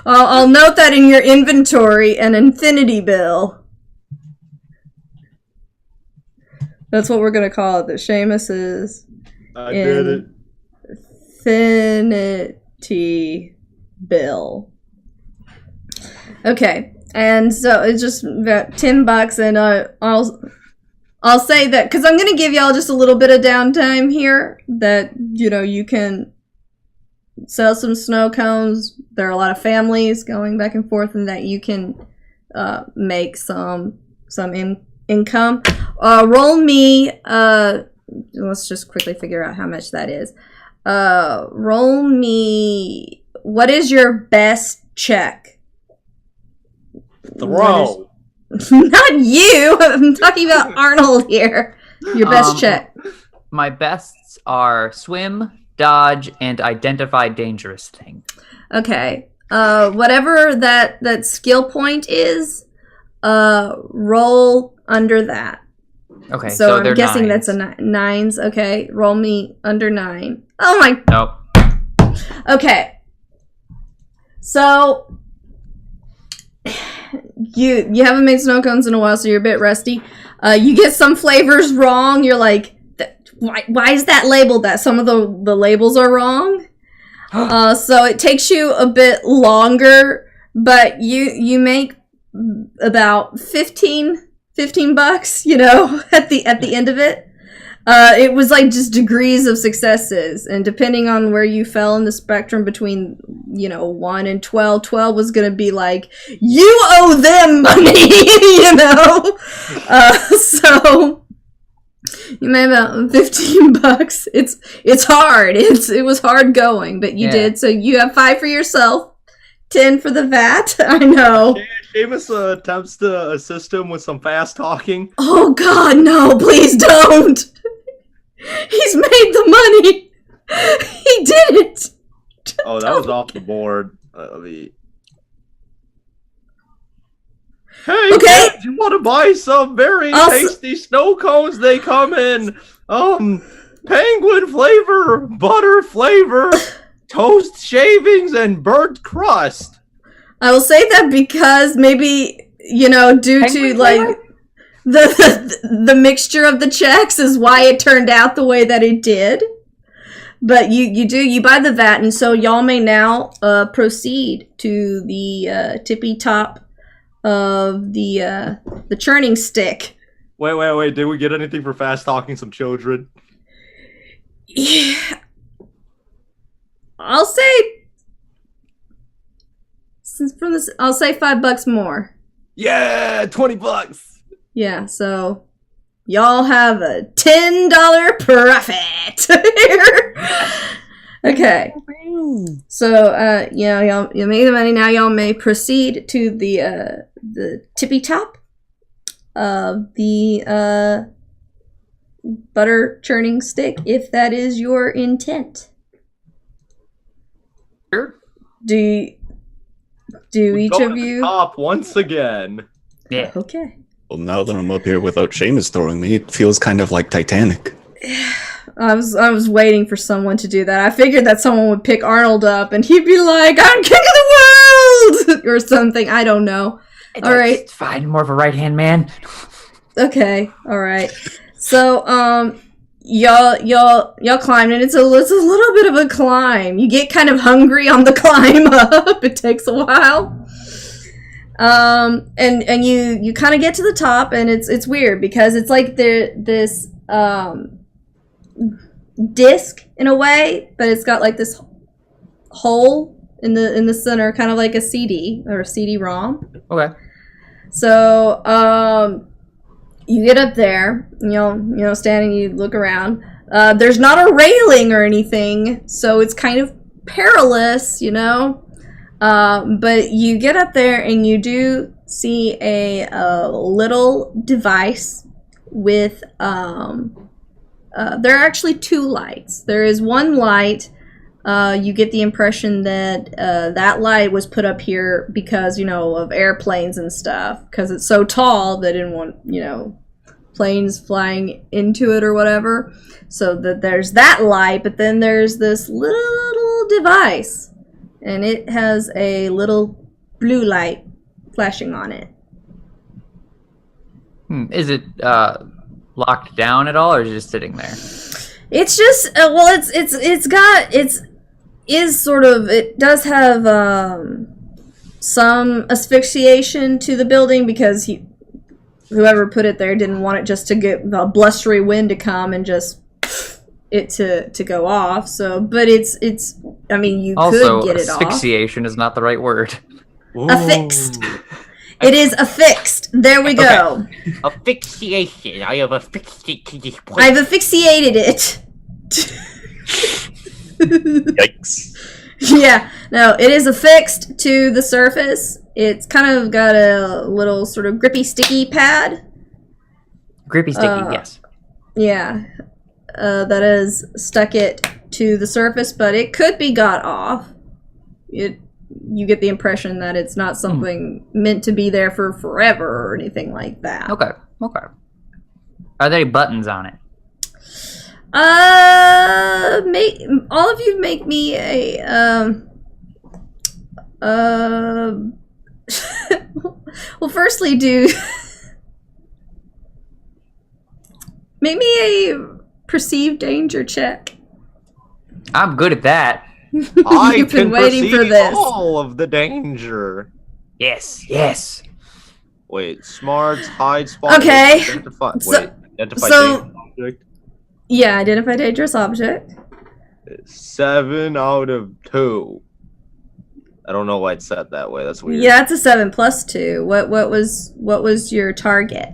I'll note that in your inventory, an infinity bill. That's what we're gonna call it. That Seamus is. I did it. Infinity bill. Okay, and so it's just about $10, and I'll say that because I'm gonna give y'all just a little bit of downtime here. That you can sell some snow cones. There are a lot of families going back and forth, and that you can make some income. Roll me. Let's just quickly figure out how much that is. Roll me. What is your best check? Throw. Not you. I'm talking about Arnold here. Your best check. My bests are swim, dodge, and identify dangerous thing. Okay. Whatever that skill point is, roll under that. Okay, So I'm they're guessing nines. that's a nines. Okay, roll me under 9. Oh my. Nope. Okay. So you haven't made snow cones in a while, so you're a bit rusty. You get some flavors wrong. You're like, why is that labeled that? Some of the labels are wrong. So it takes you a bit longer, but you make about $15, at the end of it. It was like just degrees of successes, and depending on where you fell in the spectrum between 1 and 12, 12 was gonna be like, you owe them money. So you made about $15. It's hard. It was hard going, but you did. So you have 5 for yourself, 10 for the vat. I know. Seamus attempts to assist him with some fast talking. Oh God, no! Please don't. He's made the money. He did it. Oh, that was off the board. Hey, Okay. kid, you want to buy some very tasty snow cones? They come in penguin flavor, butter flavor, toast shavings, and burnt crust. I will say that because maybe due to like the mixture of the checks is why it turned out the way that it did. But you buy the vat, and so y'all may now proceed to the tippy top of the churning stick. Wait! Did we get anything for fast talking some children? Yeah, I'll say. Since from this, I'll say $5 more. Yeah, $20. Yeah, so y'all have a $10 profit here. Okay. So, y'all made the money. Now y'all may proceed to the tippy top of the butter churning stick, if that is your intent. Sure. Do each Go of to the you? top once again. Yeah. Okay. Well, now that I'm up here without Seamus throwing me, it feels kind of like Titanic. I was waiting for someone to do that. I figured that someone would pick Arnold up and he'd be like, "I'm king of the world," or something. I don't know. All right. It's fine. More of a right-hand man. Okay. All right. So, y'all climbed, and it's a little bit of a climb. You get kind of hungry on the climb up. It takes a while. And you kind of get to the top, and it's weird because it's like this disc in a way, but it's got like this hole in the center, kind of like a CD or a CD-ROM. Okay. So, you get up there, standing, you look around. There's not a railing or anything, so it's kind of perilous, but you get up there and you do see a little device with, there are actually two lights. There is one light. You get the impression that that light was put up here because, of airplanes and stuff. Because it's so tall, they didn't want, planes flying into it or whatever. So that there's that light, but then there's this little device. And it has a little blue light flashing on it. Is it locked down at all, or is it just sitting there? It's just, it does have some asphyxiation to the building because whoever put it there didn't want it just to get a blustery wind to come and just it to go off. So, but you Also, could get it off. asphyxiation is not the right word. Affixed. It is affixed. There we go. Asphyxiation. I have asphyxiated this point. I've asphyxiated it. Yikes. Yeah, no, it is affixed to the surface. It's kind of got a little sort of grippy, sticky pad. Grippy sticky, yes. Yeah, that has stuck it to the surface, but it could be got off. You get the impression that it's not something meant to be there for forever or anything like that. Okay. Are there any buttons on it? All of you make me a well, firstly, make me a perceived danger check. I'm good at that. I You've been can waiting for perceive this. all of the danger. Yes. Wait, smarts, hide, spot. Okay. Identify. So- identify so- dangerous object. Yeah, identify dangerous object. 7 out of 2. I don't know why it's set that way. That's weird. Yeah, it's a 7 plus 2. What was your target?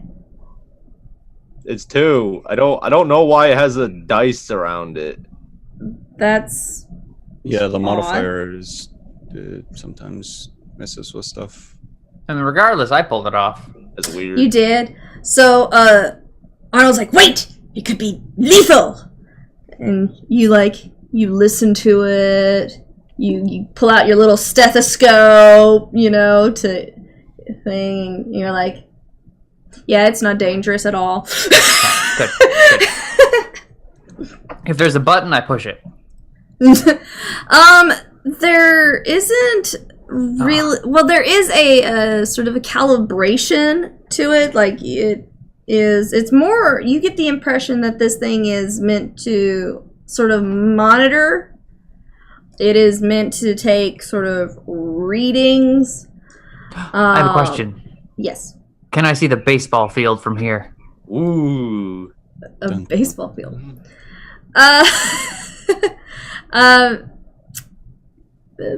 It's 2. I don't know why it has a dice around it. That's Yeah, the Odd. modifiers sometimes messes with stuff. And regardless, I pulled it off. That's weird. you did. So Arnold's like, "Wait, it could be lethal." And you listen to it. You pull out your little stethoscope, to thing. You're like, "Yeah, it's not dangerous at all." Good. If there's a button, I push it. There isn't really. Well, there is a sort of a calibration to it. Like it's more. You get the impression that this thing is meant to sort of monitor. It is meant to take sort of readings. I have a question. Yes, Can I see the baseball field from here? Ooh. a Dun. baseball field.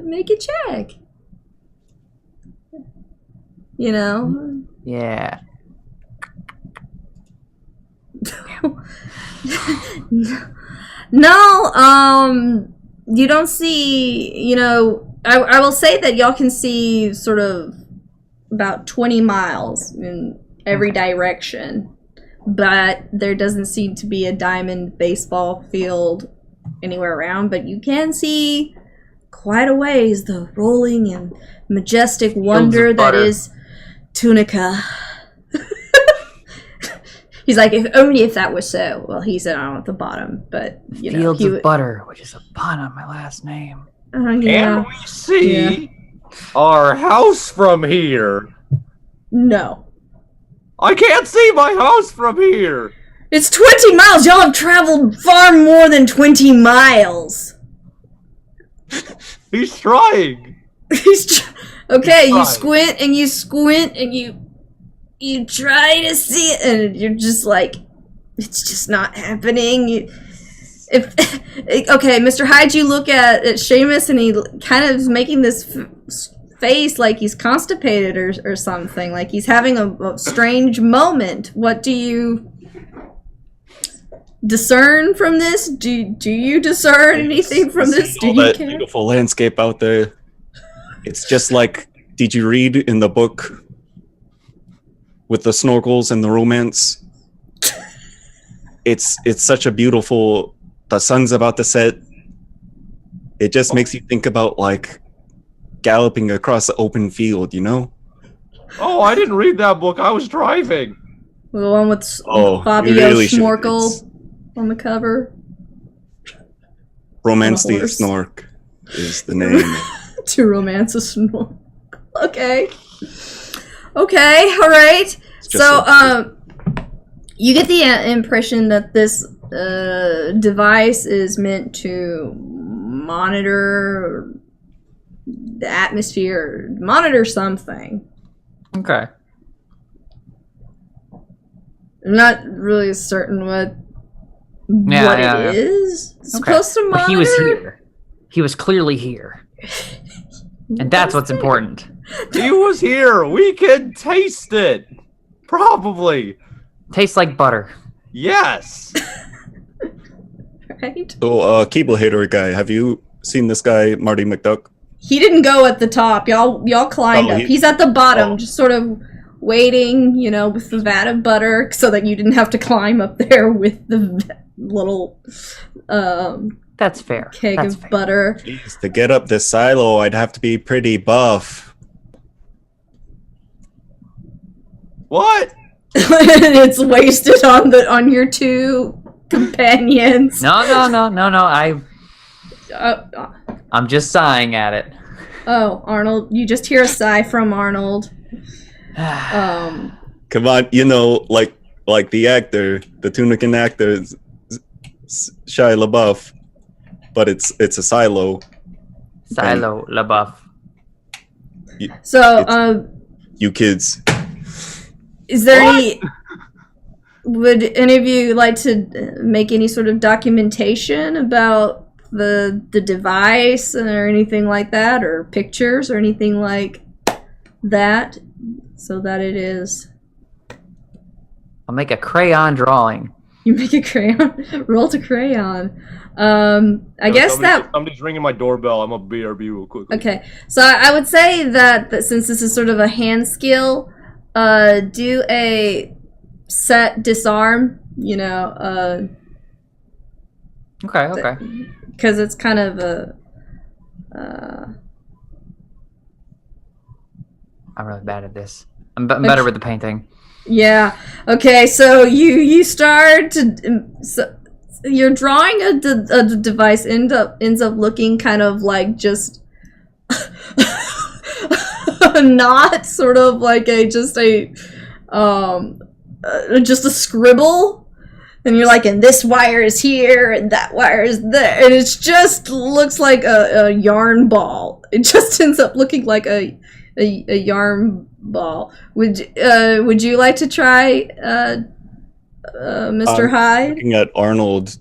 Make a check. You know? Yeah. No, you don't see, I will say that y'all can see sort of about 20 miles in every direction, but there doesn't seem to be a diamond baseball field anywhere around, but you can see quite a ways the rolling and majestic wonder that is Tunica. He's like, if only if that was so. Well, he said at the bottom, but Fields of butter, which is a pun on my last name. Yeah. Can we see our house from here? No. I can't see my house from here. It's 20 miles. Y'all have traveled far more than 20 miles. He's trying. Okay, you squint and you squint and you try to see it, and you're just like, it's just not happening. Okay, Mr. Hyde, you look at Seamus, and he kind of is making this face like he's constipated or something, like he's having a strange moment. What do you discern from this? Do you discern anything from this? Do you that care? beautiful landscape out there. It's just like, did you read in the book with the snorkels and the romance? It's such a beautiful. The sun's about to set. It just makes you think about like galloping across the open field, you know? Oh, I didn't read that book. I was driving. The one with Bobby really Snorkel on the cover. Romance the Snork is the name. To romance a snorkel. Okay. Okay, alright. So, you get the impression that this device is meant to monitor the atmosphere, monitor something. Okay. I'm not really certain what it is. It's supposed to monitor. But he was here. He was clearly here. And that's what's important. He was here. We can taste it. Probably. Tastes like butter. Yes. Right? So, cable hater guy, have you seen this guy, Marty McDuck? He didn't go at the top. Y'all climbed up. He's at the bottom, just sort of waiting, with the vat of butter, so that you didn't have to climb up there with the little that's fair. Keg of butter. Jeez, to get up this silo, I'd have to be pretty buff. What? It's wasted on your two companions. No. I'm just sighing at it. Oh, Arnold, you just hear a sigh from Arnold. Come on, like the actor, the Tunican actor, Shia LaBeouf, but it's a silo. Silo LaBeouf. So, you kids. Is there any? Would any of you like to make any sort of documentation about the device or anything like that, or pictures or anything like that, so that it is? I'll make a crayon drawing. You make a crayon. Roll to crayon. I guess somebody's ringing my doorbell. I'm gonna BRB real quick. Okay, so I would say that since this is sort of a hand skill, do a set disarm. Okay. Because it's kind of a. I'm really bad at this. I'm better with the painting. Yeah. Okay. So you start to. So you're drawing a device ends up looking kind of like just. Not sort of like just a scribble, and you're like, and this wire is here and that wire is there, and it just looks like a yarn ball. It just ends up looking like a yarn ball. Would you like to try, Mr. Hyde? Looking at Arnold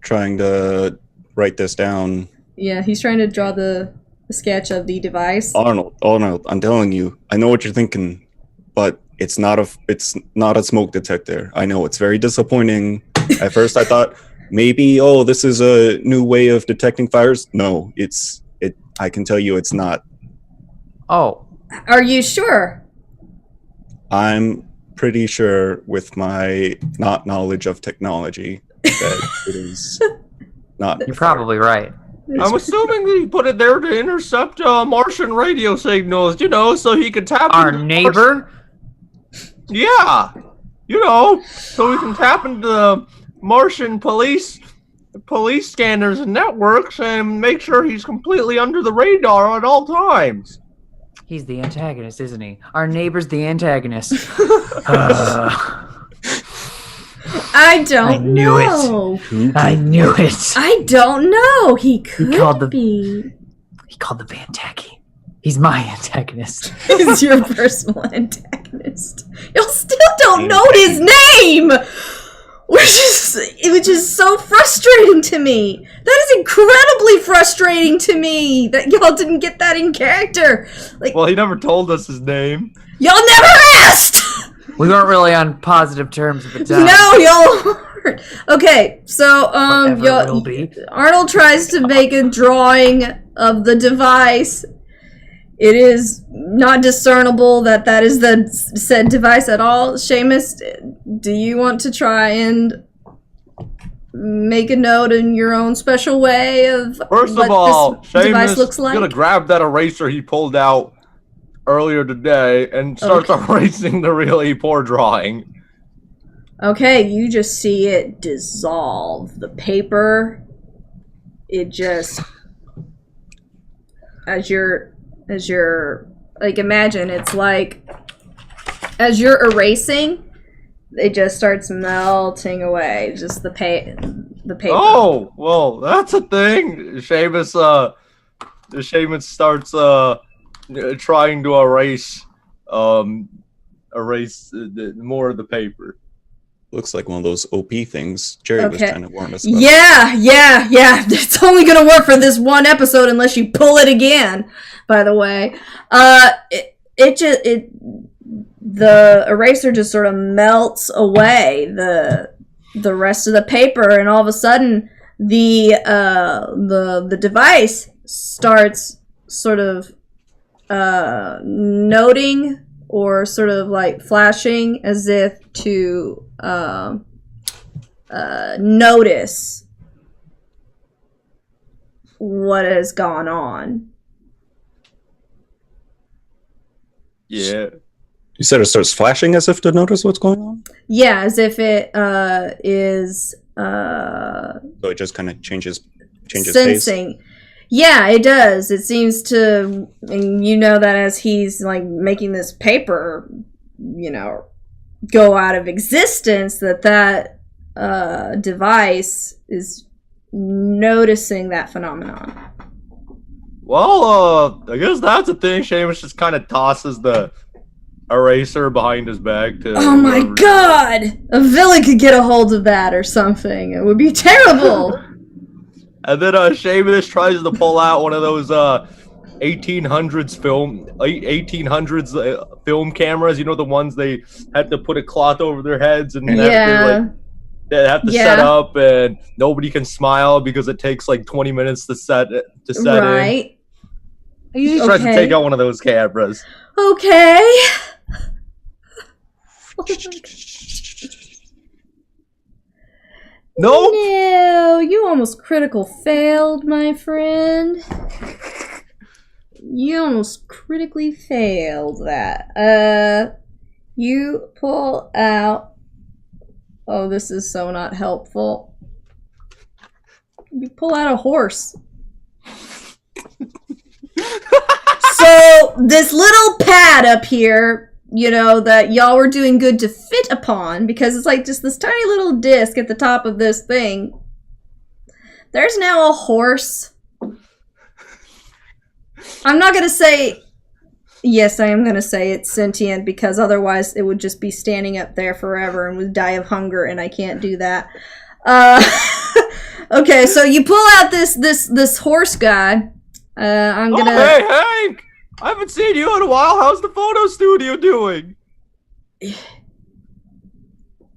trying to write this down. Yeah, he's trying to draw the sketch of the device. Arnold, I'm telling you, I know what you're thinking, but it's not a smoke detector. I know it's very disappointing. At first, I thought maybe, this is a new way of detecting fires. No, I can tell you, it's not. Oh, Are you sure? I'm pretty sure, with my not knowledge of technology, that it is not. you're probably right. I'm assuming that he put it there to intercept Martian radio signals, so he could tap Our into neighbor? Yeah, so we can tap into the Martian police scanners and networks and make sure he's completely under the radar at all times. He's the antagonist, isn't he? Our neighbor's the antagonist. I don't knew it. know. I knew it. I don't know. He could be. He called the Bantaki. He's my antagonist. He's your personal antagonist. You still don't know his name, which is so frustrating to me. That is incredibly frustrating to me that y'all didn't get that in character. Well, he never told us his name. Y'all never asked. We weren't really on positive terms at the time. No, y'all weren't. Okay, so Whatever it will be. Arnold tries to make a drawing of the device. It is not discernible that is the said device at all. Seamus, do you want to try and make a note in your own special way of First what of all, this device Seamus looks like? gonna grab that eraser he pulled out earlier today and start erasing the really poor drawing. Okay, you just see it dissolve. The paper, it just, as you're like, imagine it's like, as you're erasing, it just starts melting away. Just the paper. Oh, well, that's a thing. Seamus starts trying to erase more of the paper. Looks like one of those OP things Jerry was trying to warn us about. Yeah. It's only gonna work for this one episode unless you pull it again. By the way, the eraser just sort of melts away the rest of the paper, and all of a sudden the device starts sort of noting or sort of like flashing as if to notice what has gone on. Yeah. You said it starts flashing as if to notice what's going on? Yeah, as if it is So it just kind of changes sensing. pace? Yeah, it does. It seems to, and you know that as he's like making this paper, go out of existence, that device is noticing that phenomenon. Well, I guess that's a thing. Seamus just kind of tosses the eraser behind his back to... Oh my god! A villain could get a hold of that or something. It would be terrible! And then Seamus tries to pull out one of those 1800s film cameras. The ones they had to put a cloth over their heads and they have to set up, and nobody can smile because it takes like 20 minutes to set right. in. He just tries to take out one of those cameras. Okay. Nope. No, you almost critical failed, my friend. You almost critically failed that. You pull out... Oh, this is so not helpful. You pull out a horse. So, this little pad up here, that y'all were doing good to fit upon, because it's like just this tiny little disc at the top of this thing. There's now a horse. I'm not gonna say... Yes, I am gonna say it's sentient, because otherwise it would just be standing up there forever and would die of hunger, and I can't do that. Okay, so you pull out this horse guy. I'm gonna. Oh, hey, Hank! I haven't seen you in a while. How's the photo studio doing?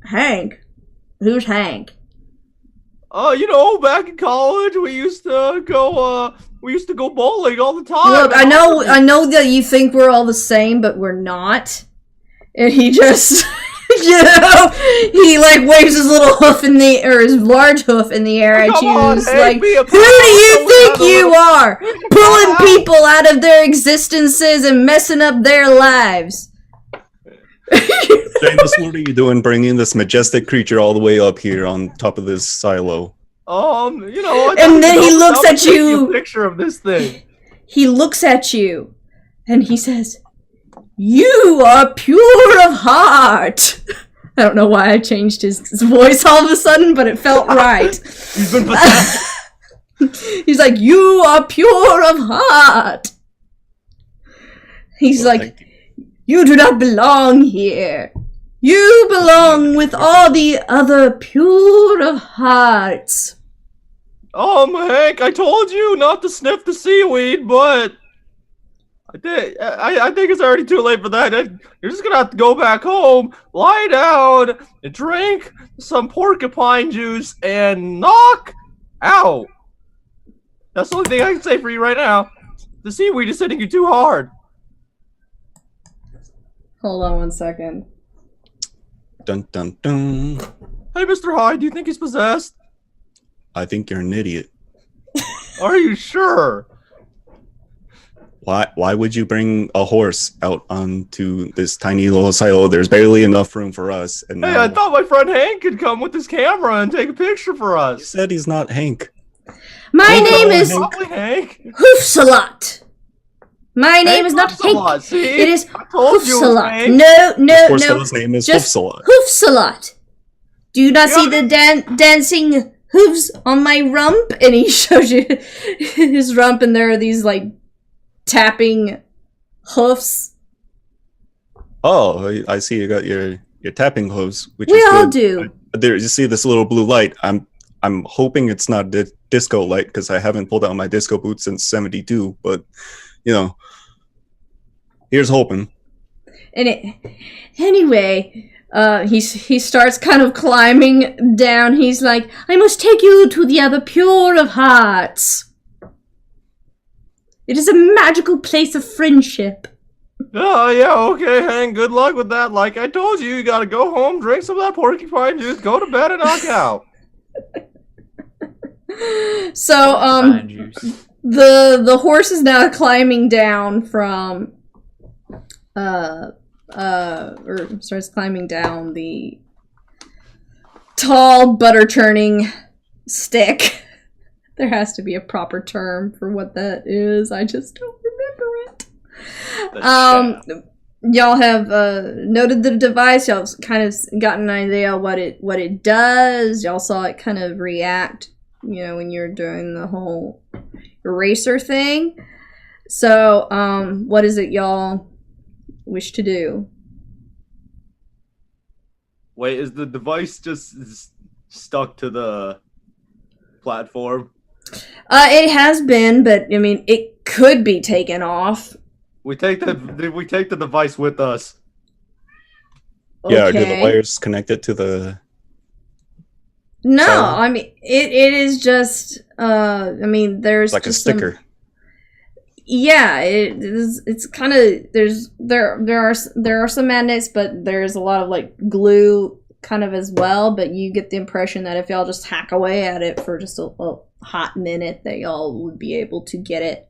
Hank? Who's Hank? Back in college, we used to go bowling all the time. Look, I know that you think we're all the same, but we're not. And he just, he like waves his little hoof his large hoof in the air at Come you. on, He's Hank, like, be a who do you pal. think We you have are? Pulling people out of their existences and messing up their lives. James, what are you doing bringing this majestic creature all the way up here on top of this silo? And then he looks at you. A picture of this thing. He looks at you, and he says, "You are pure of heart." I don't know why I changed his voice all of a sudden, but it felt right. He's been possessed. He's like, "You are pure of heart." He's like, "You do not belong here. You belong with all the other pure of hearts." Hank, I told you not to sniff the seaweed, but I think it's already too late for that. You're just gonna have to go back home, lie down, and drink some porcupine juice, and knock out. That's the only thing I can say for you right now. The seaweed is hitting you too hard. Hold on 1 second. Dun dun dun. Hey, Mr. Hyde, do you think he's possessed? I think you're an idiot. Are you sure? Why would you bring a horse out onto this tiny little silo? There's barely enough room for us. And Hey, I thought my friend Hank could come with his camera and take a picture for he us. said he's not Hank. My name is Probably Hank. Hoofsalot. My name is not Hank. Hoofsalot, see? It is I told you it was Hoofsalot. Hank. No. His name is Just Hoofsalot. Hoofsalot. Do you not see the dancing hooves on my rump? And he shows you his rump, and there are these like tapping hoofs. Oh, I see you got your tapping hooves, which We is all good. do. There, you see this little blue light. I'm hoping it's not disco light because I haven't pulled out my disco boots since '72. But here's hoping. And anyway, he starts kind of climbing down. He's like, "I must take you to the other pure of hearts. It is a magical place of friendship." Oh, yeah, okay, Hank. Good luck with that. Like I told you, you gotta go home, drink some of that porcupine juice, go to bed, and knock out. So, Fine juice. the horse is now climbing down from, or starts climbing down the tall butter churning stick. There has to be a proper term for what that is. I just don't remember it. Y'all have noted the device. Y'all kind of gotten an idea what it does. Y'all saw it kind of react, when you're doing the whole eraser thing. So, what is it y'all wish to do? Wait, is the device just stuck to the platform? It has been, but I mean, it could be taken off. We take the device with us. Yeah, are the Okay. wires connected to the? No, So- I mean it is just there's Like a just some- sticker. yeah, it's kind of there are some magnets, but there's a lot of like glue kind of as well, but you get the impression that if y'all just hack away at it for just a hot minute that y'all would be able to get it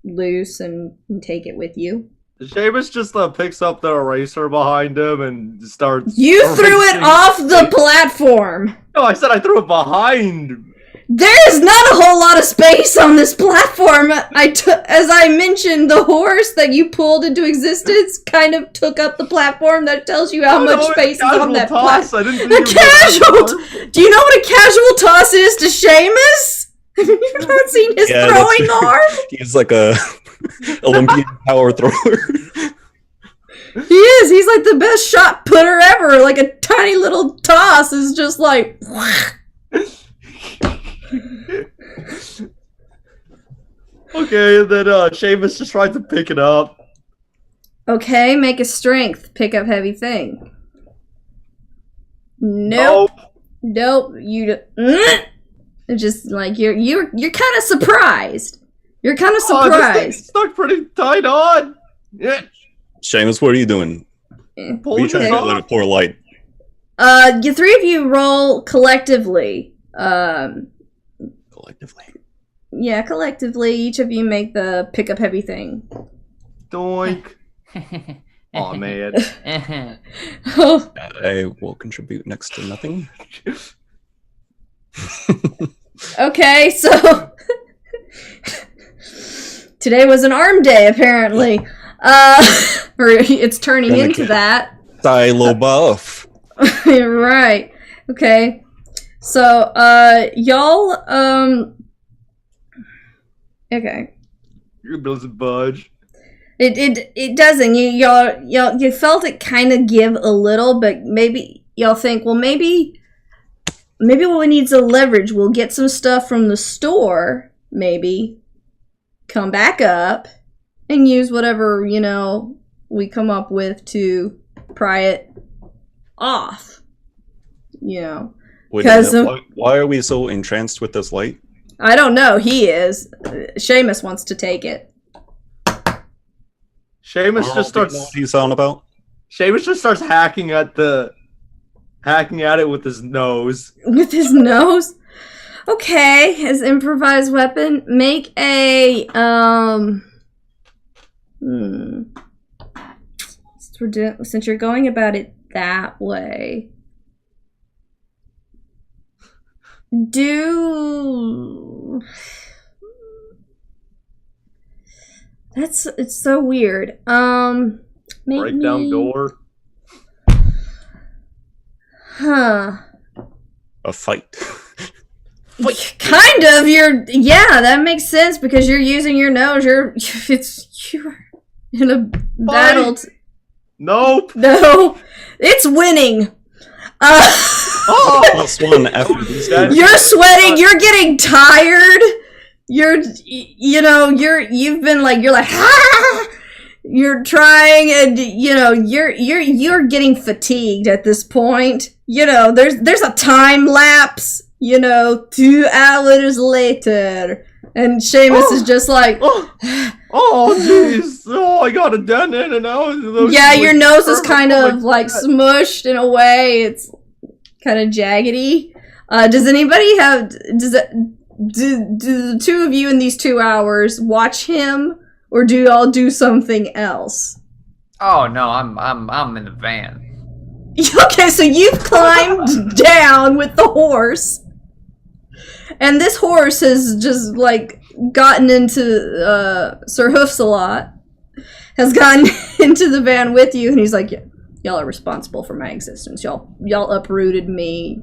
loose and take it with you. Seamus just picks up the eraser behind him and starts. You threw it erasing. off the platform. No, I said I threw it behind. There is not a whole lot of space on this platform. As I mentioned, the horse that you pulled into existence kind of took up the platform. That tells you how Oh, much no, space is casual on that toss. platform. I didn't think A you were casual. gonna- Do you know what a casual toss is to Seamus? Have you not seen his Yeah, throwing that's- arm? He's like a Olympian power thrower. He is. He's like the best shot putter ever. Like a tiny little toss is just like. Okay, and then Seamus just tries to pick it up. Okay, make a strength. Pick up heavy thing. Nope. You just like you're kind of surprised. You're kind of Oh, this surprised. thing's stuck pretty tight on. Yeah. Seamus, what are you doing? Pull We this trying to get off. a poor light. You three of you roll collectively. Collectively. Yeah, collectively, each of you make the pick up heavy thing. Doink. Oh man. Oh, I will contribute next to nothing. okay, so today was an arm day, apparently. Or it's turning Gonna into get- that. Silo buff. Right. Okay. So, y'all, okay. Your bill doesn't budge. It doesn't. You felt it kind of give a little, but maybe y'all think, well, maybe what we need is a leverage. We'll get some stuff from the store, maybe, come back up, and use whatever, we come up with to pry it off. Wait a Because, minute, why are we so entranced with this light? I don't know. He is. Seamus wants to take it. Seamus Carl, just do you starts. know what he's on about? Seamus just starts hacking at it with his nose. With his nose? Okay, his improvised weapon. Make a, Since you're going about it that way, it's so weird. Break down door. Huh. A fight. Kind of. Yeah, that makes sense because you're using your nose. You're in a battle. Nope. No, it's winning. Oh, +1 after these two. You're sweating. You're getting tired. You're like ah! You're trying, and you're getting fatigued at this point. There's a time lapse. 2 hours later, and Seamus is just like, oh, jeez. Oh, I got a dent in and out. yeah, your nose is kind of like smushed in a way. It's kind of jaggedy. Does anybody have? Do the two of you in these 2 hours watch him, or do y'all do something else? Oh no, I'm in the van. Okay, so you've climbed down with the horse, and this horse has just like gotten into Sir Hoofs a lot. Has gotten into the van with you, and he's like, y'all are responsible for my existence. Y'all uprooted me,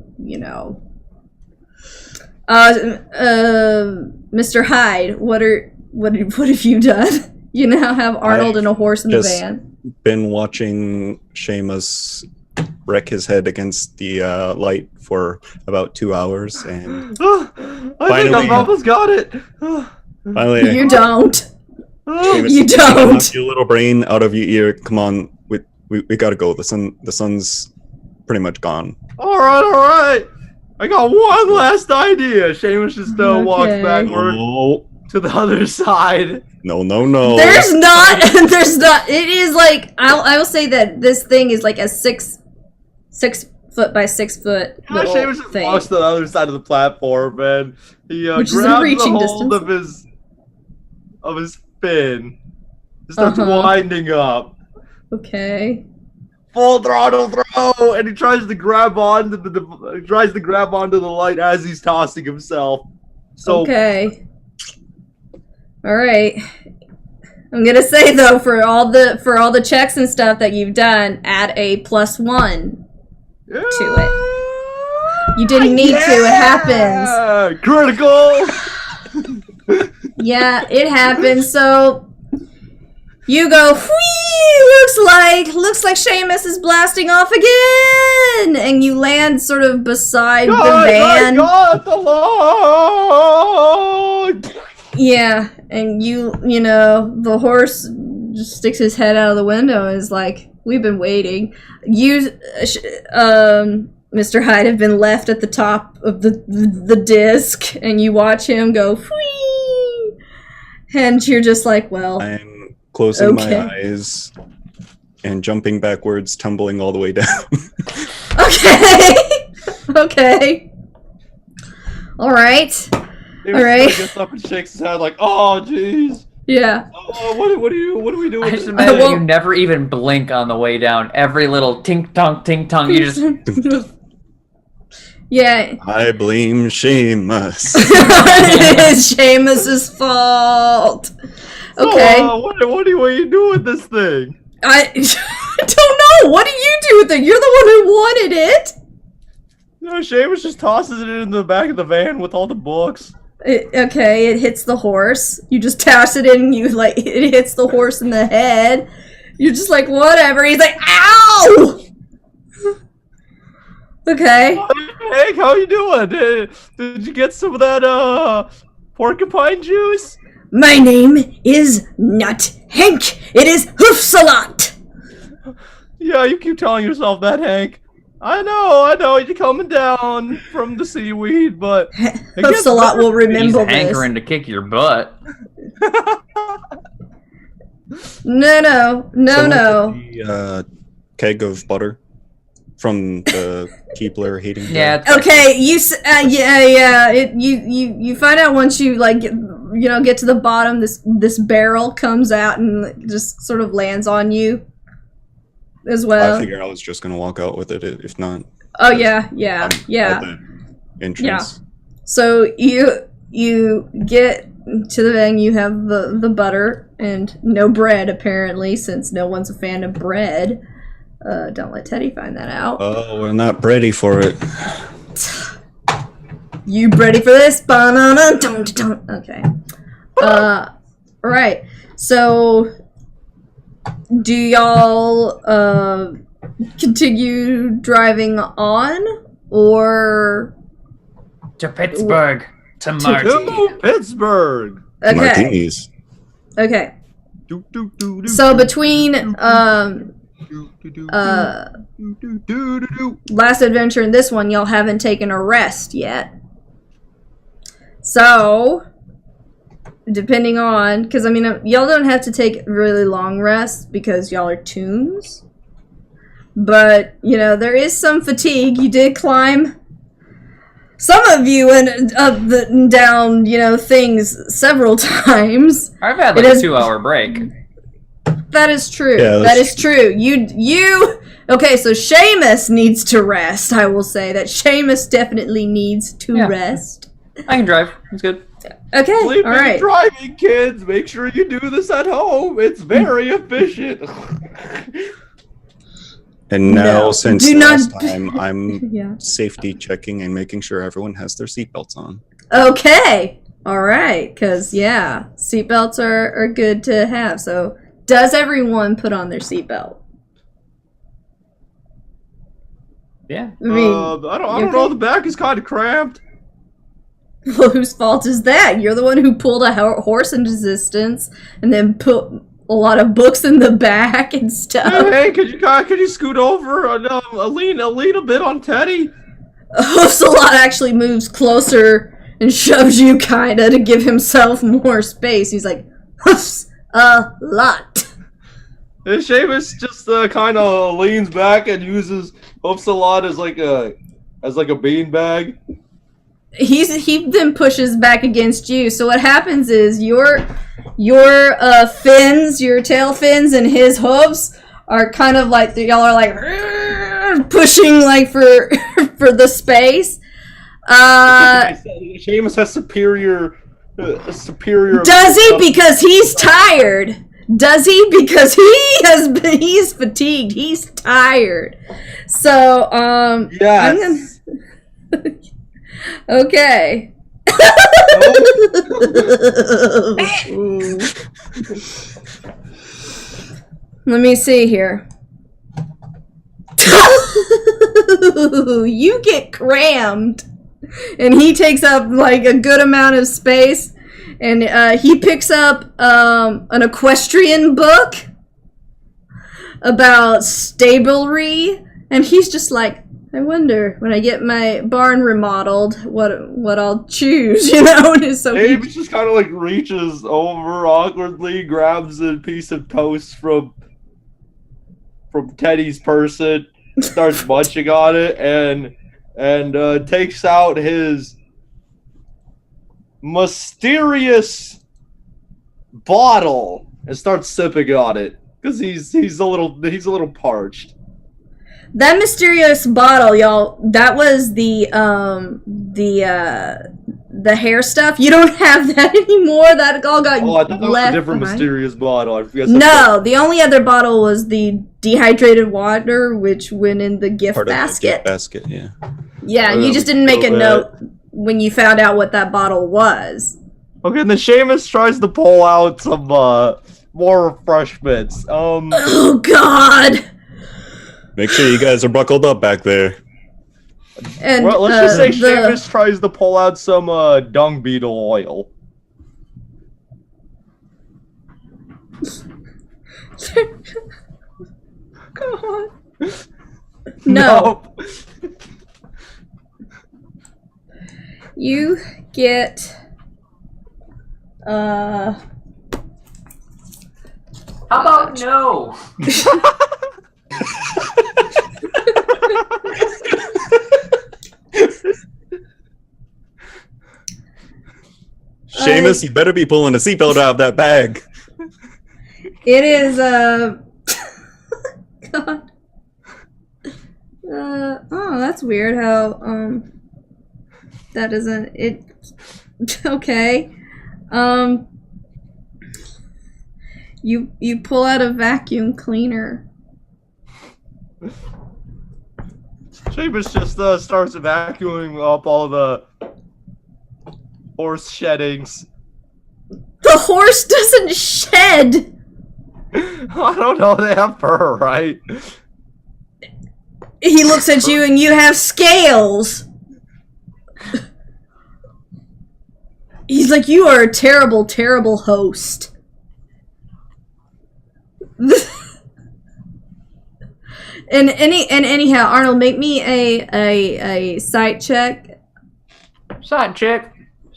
Mr. Hyde, what have you done? You now have Arnold and a horse in the just- van. Been watching Seamus wreck his head against the light for about 2 hours, and I think Finally. I've almost got it. finally, You don't. Seamus, You don't. knock your little brain out of your ear. Come on, we gotta go. The sun's pretty much gone. All right. I got one last idea. Seamus just walks Okay. backward to the other side. No. There's not. It is like I will say that this thing is like a 6 foot by 6 foot little Seamus just thing. walks to the other side of the platform, and he Which is in grabs reaching the hold distance. of his fin. He starts winding up. Okay. Full throttle throw, and he tries to grab onto the light as he's tossing himself. So Okay. All right. I'm gonna say though, for all the checks and stuff that you've done, add a +1 to it. You didn't need to. It happens. Critical. Yeah, it happens. So you go. Whee! Looks like Seamus is blasting off again, and you land sort of beside the van. I got the log. Yeah, and you know, the horse just sticks his head out of the window and is like, we've been waiting. You, Mr. Hyde, have been left at the top of the disc, and you watch him go, whee! And you're just like, well, I'm closing okay. my eyes and jumping backwards, tumbling all the way down. Okay. Okay. All right. He All right. gets up and shakes his head like, oh, jeez. Yeah. Oh, what are we doing? I just imagine you never even blink on the way down. Every little tink tonk, you just. Yeah. I blame Seamus. It's Seamus's fault. Okay. What are you doing with this thing? I don't know. What do you do with it? You're the one who wanted it. No, Seamus just tosses it in the back of the van with all the books. Okay, it hits the horse. You just toss it in and it hits the horse in the head. You're just like, whatever. He's like, ow! Okay. Hank, how you doing? Did you get some of that porcupine juice? My name is not Hank. It is Hoofsalot. Yeah, you keep telling yourself that, Hank. I know, you're coming down from the seaweed, but... Hoofsalot will remember He's hankering to kick your butt. No. The keg of butter from the Keebler heating. Yeah. Okay, you find out once you get to the bottom. This barrel comes out and just sort of lands on you as well. I figured I was just gonna walk out with it if not. Oh yeah. At the entrance. Yeah. So you get to the van. You have the butter and no bread apparently, since no one's a fan of bread. Don't let Teddy find that out. Oh, we're not ready for it. You ready for this? Banana. Don't. Okay. Right. So, do y'all continue driving on, or To Pittsburgh. To Marty. To Pittsburgh. okay? Martinis. Okay. Do, do, do, do, So do, between do, do, do, do. last adventure and this one, y'all haven't taken a rest yet. So, depending on, because I mean, y'all don't have to take really long rests because y'all are Toons. But, there is some fatigue. You did climb, some of you, and up and down, things several times. I've had like a 2-hour break. That is true. Yeah, that is true. You okay, so Seamus needs to rest. I will say that Seamus definitely needs to rest. I can drive. It's good. Okay, Sleeping all right. and driving, kids. Make sure you do this at home. It's very efficient. And now, No, since do last not- time, I'm Yeah. safety checking and making sure everyone has their seatbelts on. Okay. All right, because, seatbelts are good to have. So, does everyone put on their seatbelt? Yeah. I mean, I don't know. The back is kind of cramped. well, whose fault is that? You're the one who pulled a horse into existence and then put a lot of books in the back and stuff. Hey, could you scoot over lean a bit on Teddy? Hoofsalot actually moves closer and shoves you kinda to give himself more space. He's like, hoofs a lot. And Seamus just kind of leans back and uses Hoofsalot as like a beanbag. He then pushes back against you. So what happens is your fins, your tail fins, and his hooves are kind of like, y'all are like pushing like for the space. Seamus has superior. Does he? Because he's tired. Does he? Because he's fatigued. He's tired. So Yes. Okay. Let me see here. You get crammed, and he takes up like a good amount of space, And he picks up an equestrian book about stablery, and he's just like, I wonder when I get my barn remodeled, what I'll choose, And so Abe just kind of like reaches over awkwardly, grabs a piece of toast from Teddy's person, starts munching on it, and takes out his mysterious bottle and starts sipping on it because he's a little parched. that mysterious bottle, y'all, that was the hair stuff. You don't have that anymore. That all got Oh, I thought that was left a different behind. mysterious bottle. I forget. No, the only other bottle was the dehydrated water, which went in the gift Part of the basket. gift basket, yeah. Yeah, you just didn't make a note when you found out what that bottle was. Okay, and then Seamus tries to pull out some more refreshments. Oh God! Make sure you guys are buckled up back there. And Well, let's just say Seamus tries to pull out some dung beetle oil. Come on. No. Nope. You get How about no? Seamus, you better be pulling a seatbelt out of that bag. it is God. Oh, that's weird how that isn't it. Okay. You pull out a vacuum cleaner. Seamus just starts vacuuming up all the horse sheddings. The horse doesn't shed. I don't know, they have fur, right? He looks at you and you have scales. He's like, you are a terrible, terrible host. And anyhow, Arnold, make me a sight check. Side check.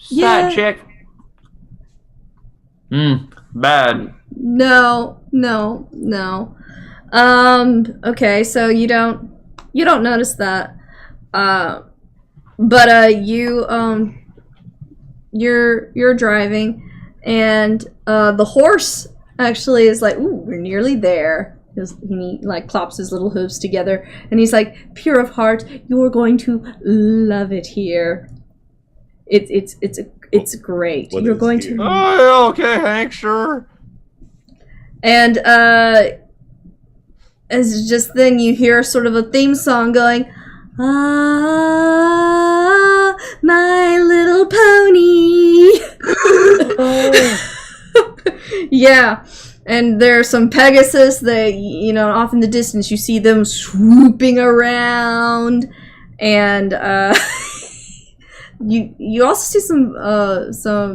Yeah. Side check. Bad. No. Okay, so you don't notice that. But you're driving, and the horse actually is like, ooh, we're nearly there. He like clops his little hooves together, and he's like, pure of heart, you're going to love it here. It's great. What You're is going here? to. Oh, yeah, okay, Hank, sure. And as just then you hear sort of a theme song going, ah, my little pony. Yeah. And there's some Pegasus that, off in the distance you see them swooping around. And you also see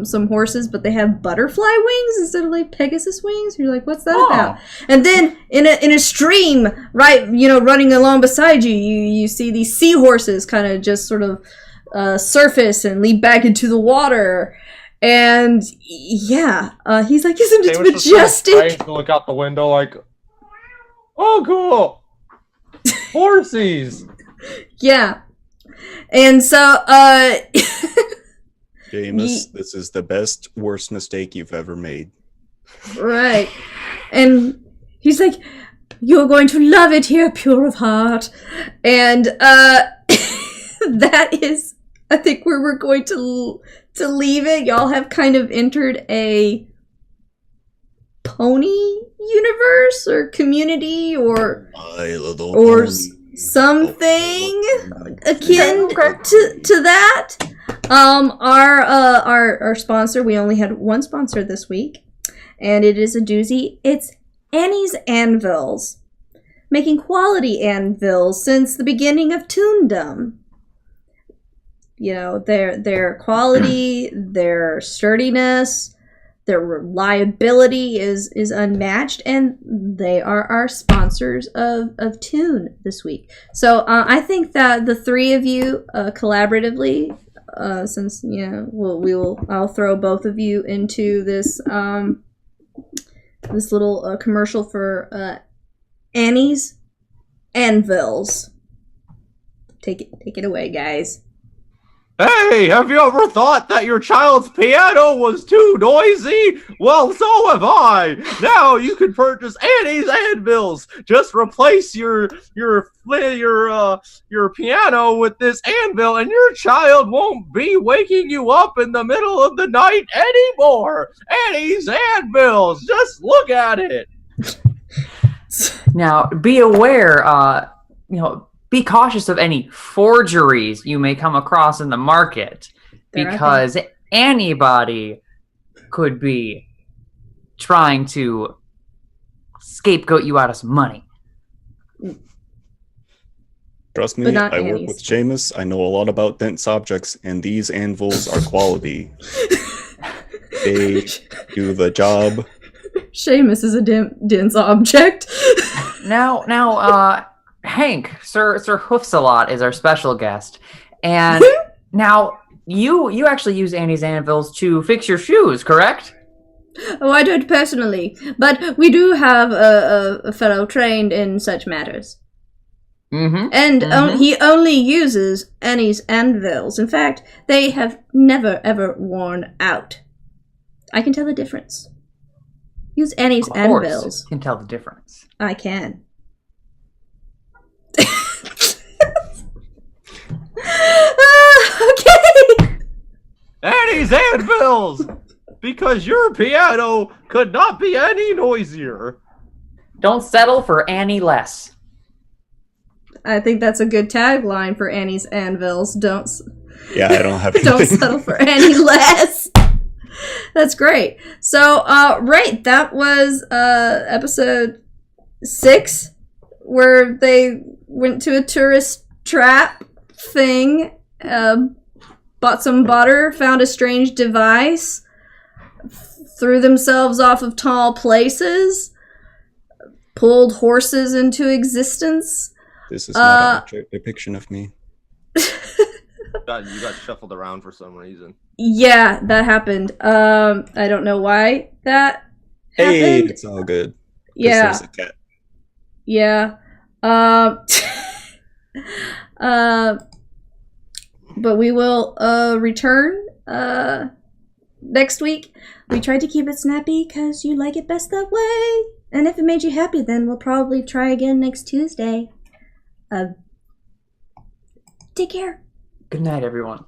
some horses, but they have butterfly wings instead of like Pegasus wings. You're like, what's that about? And then in a stream, right, running along beside you, you see these seahorses kind of just sort of surface and leap back into the water. And yeah, he's like, isn't it majestic? Trying to look out the window like, oh, cool, horses. Yeah. And so, Seamus, this is the best, worst mistake you've ever made. right. And he's like, you're going to love it here, pure of heart. And that is, I think, where we're going to leave it. Y'all have kind of entered a pony universe or community or something akin to that. Our sponsor, we only had one sponsor this week, and it is a doozy. It's Annie's Anvils, making quality anvils since the beginning of Toondom. You know, their quality, their sturdiness, their reliability is unmatched, and they are our sponsors of Toon this week. So I think that the three of you collaboratively, since I'll throw both of you into this this little commercial for Annie's Anvils. Take it away, guys. Hey, have you ever thought that your child's piano was too noisy? Well, so have I. Now you can purchase Annie's Anvils. Just replace your piano with this anvil, and your child won't be waking you up in the middle of the night anymore. Annie's Anvils. Just look at it. Now, be aware, be cautious of any forgeries you may come across in the market, because anybody could be trying to scapegoat you out of some money. Trust me, I work with Seamus. I know a lot about dense objects, and these anvils are quality. They do the job. Seamus is a dense object. Now, Hank, Sir Hoofsalot is our special guest, and now you actually use Annie's Anvils to fix your shoes, correct? Oh, I don't personally, but we do have a fellow trained in such matters. Mm-hmm. And he only uses Annie's Anvils. In fact, they have never ever worn out. I can tell the difference. Use Annie's Anvils. You can tell the difference. I can. Okay. Annie's Anvils! Because your piano could not be any noisier. Don't settle for any less. I think that's a good tagline for Annie's Anvils. Yeah, I don't have anything. Don't settle for any less. That's great. So, right, that was episode 6, where they went to a tourist trap thing, bought some butter, found a strange device, threw themselves off of tall places, pulled horses into existence. This is not an accurate depiction of me. You got shuffled around for some reason. Yeah, that happened. I don't know why that happened. It's all good. Yeah. There's a cat. Yeah. But we will return next week. We tried to keep it snappy because you like it best that way. And if it made you happy, then we'll probably try again next Tuesday. Take care. Good night, everyone.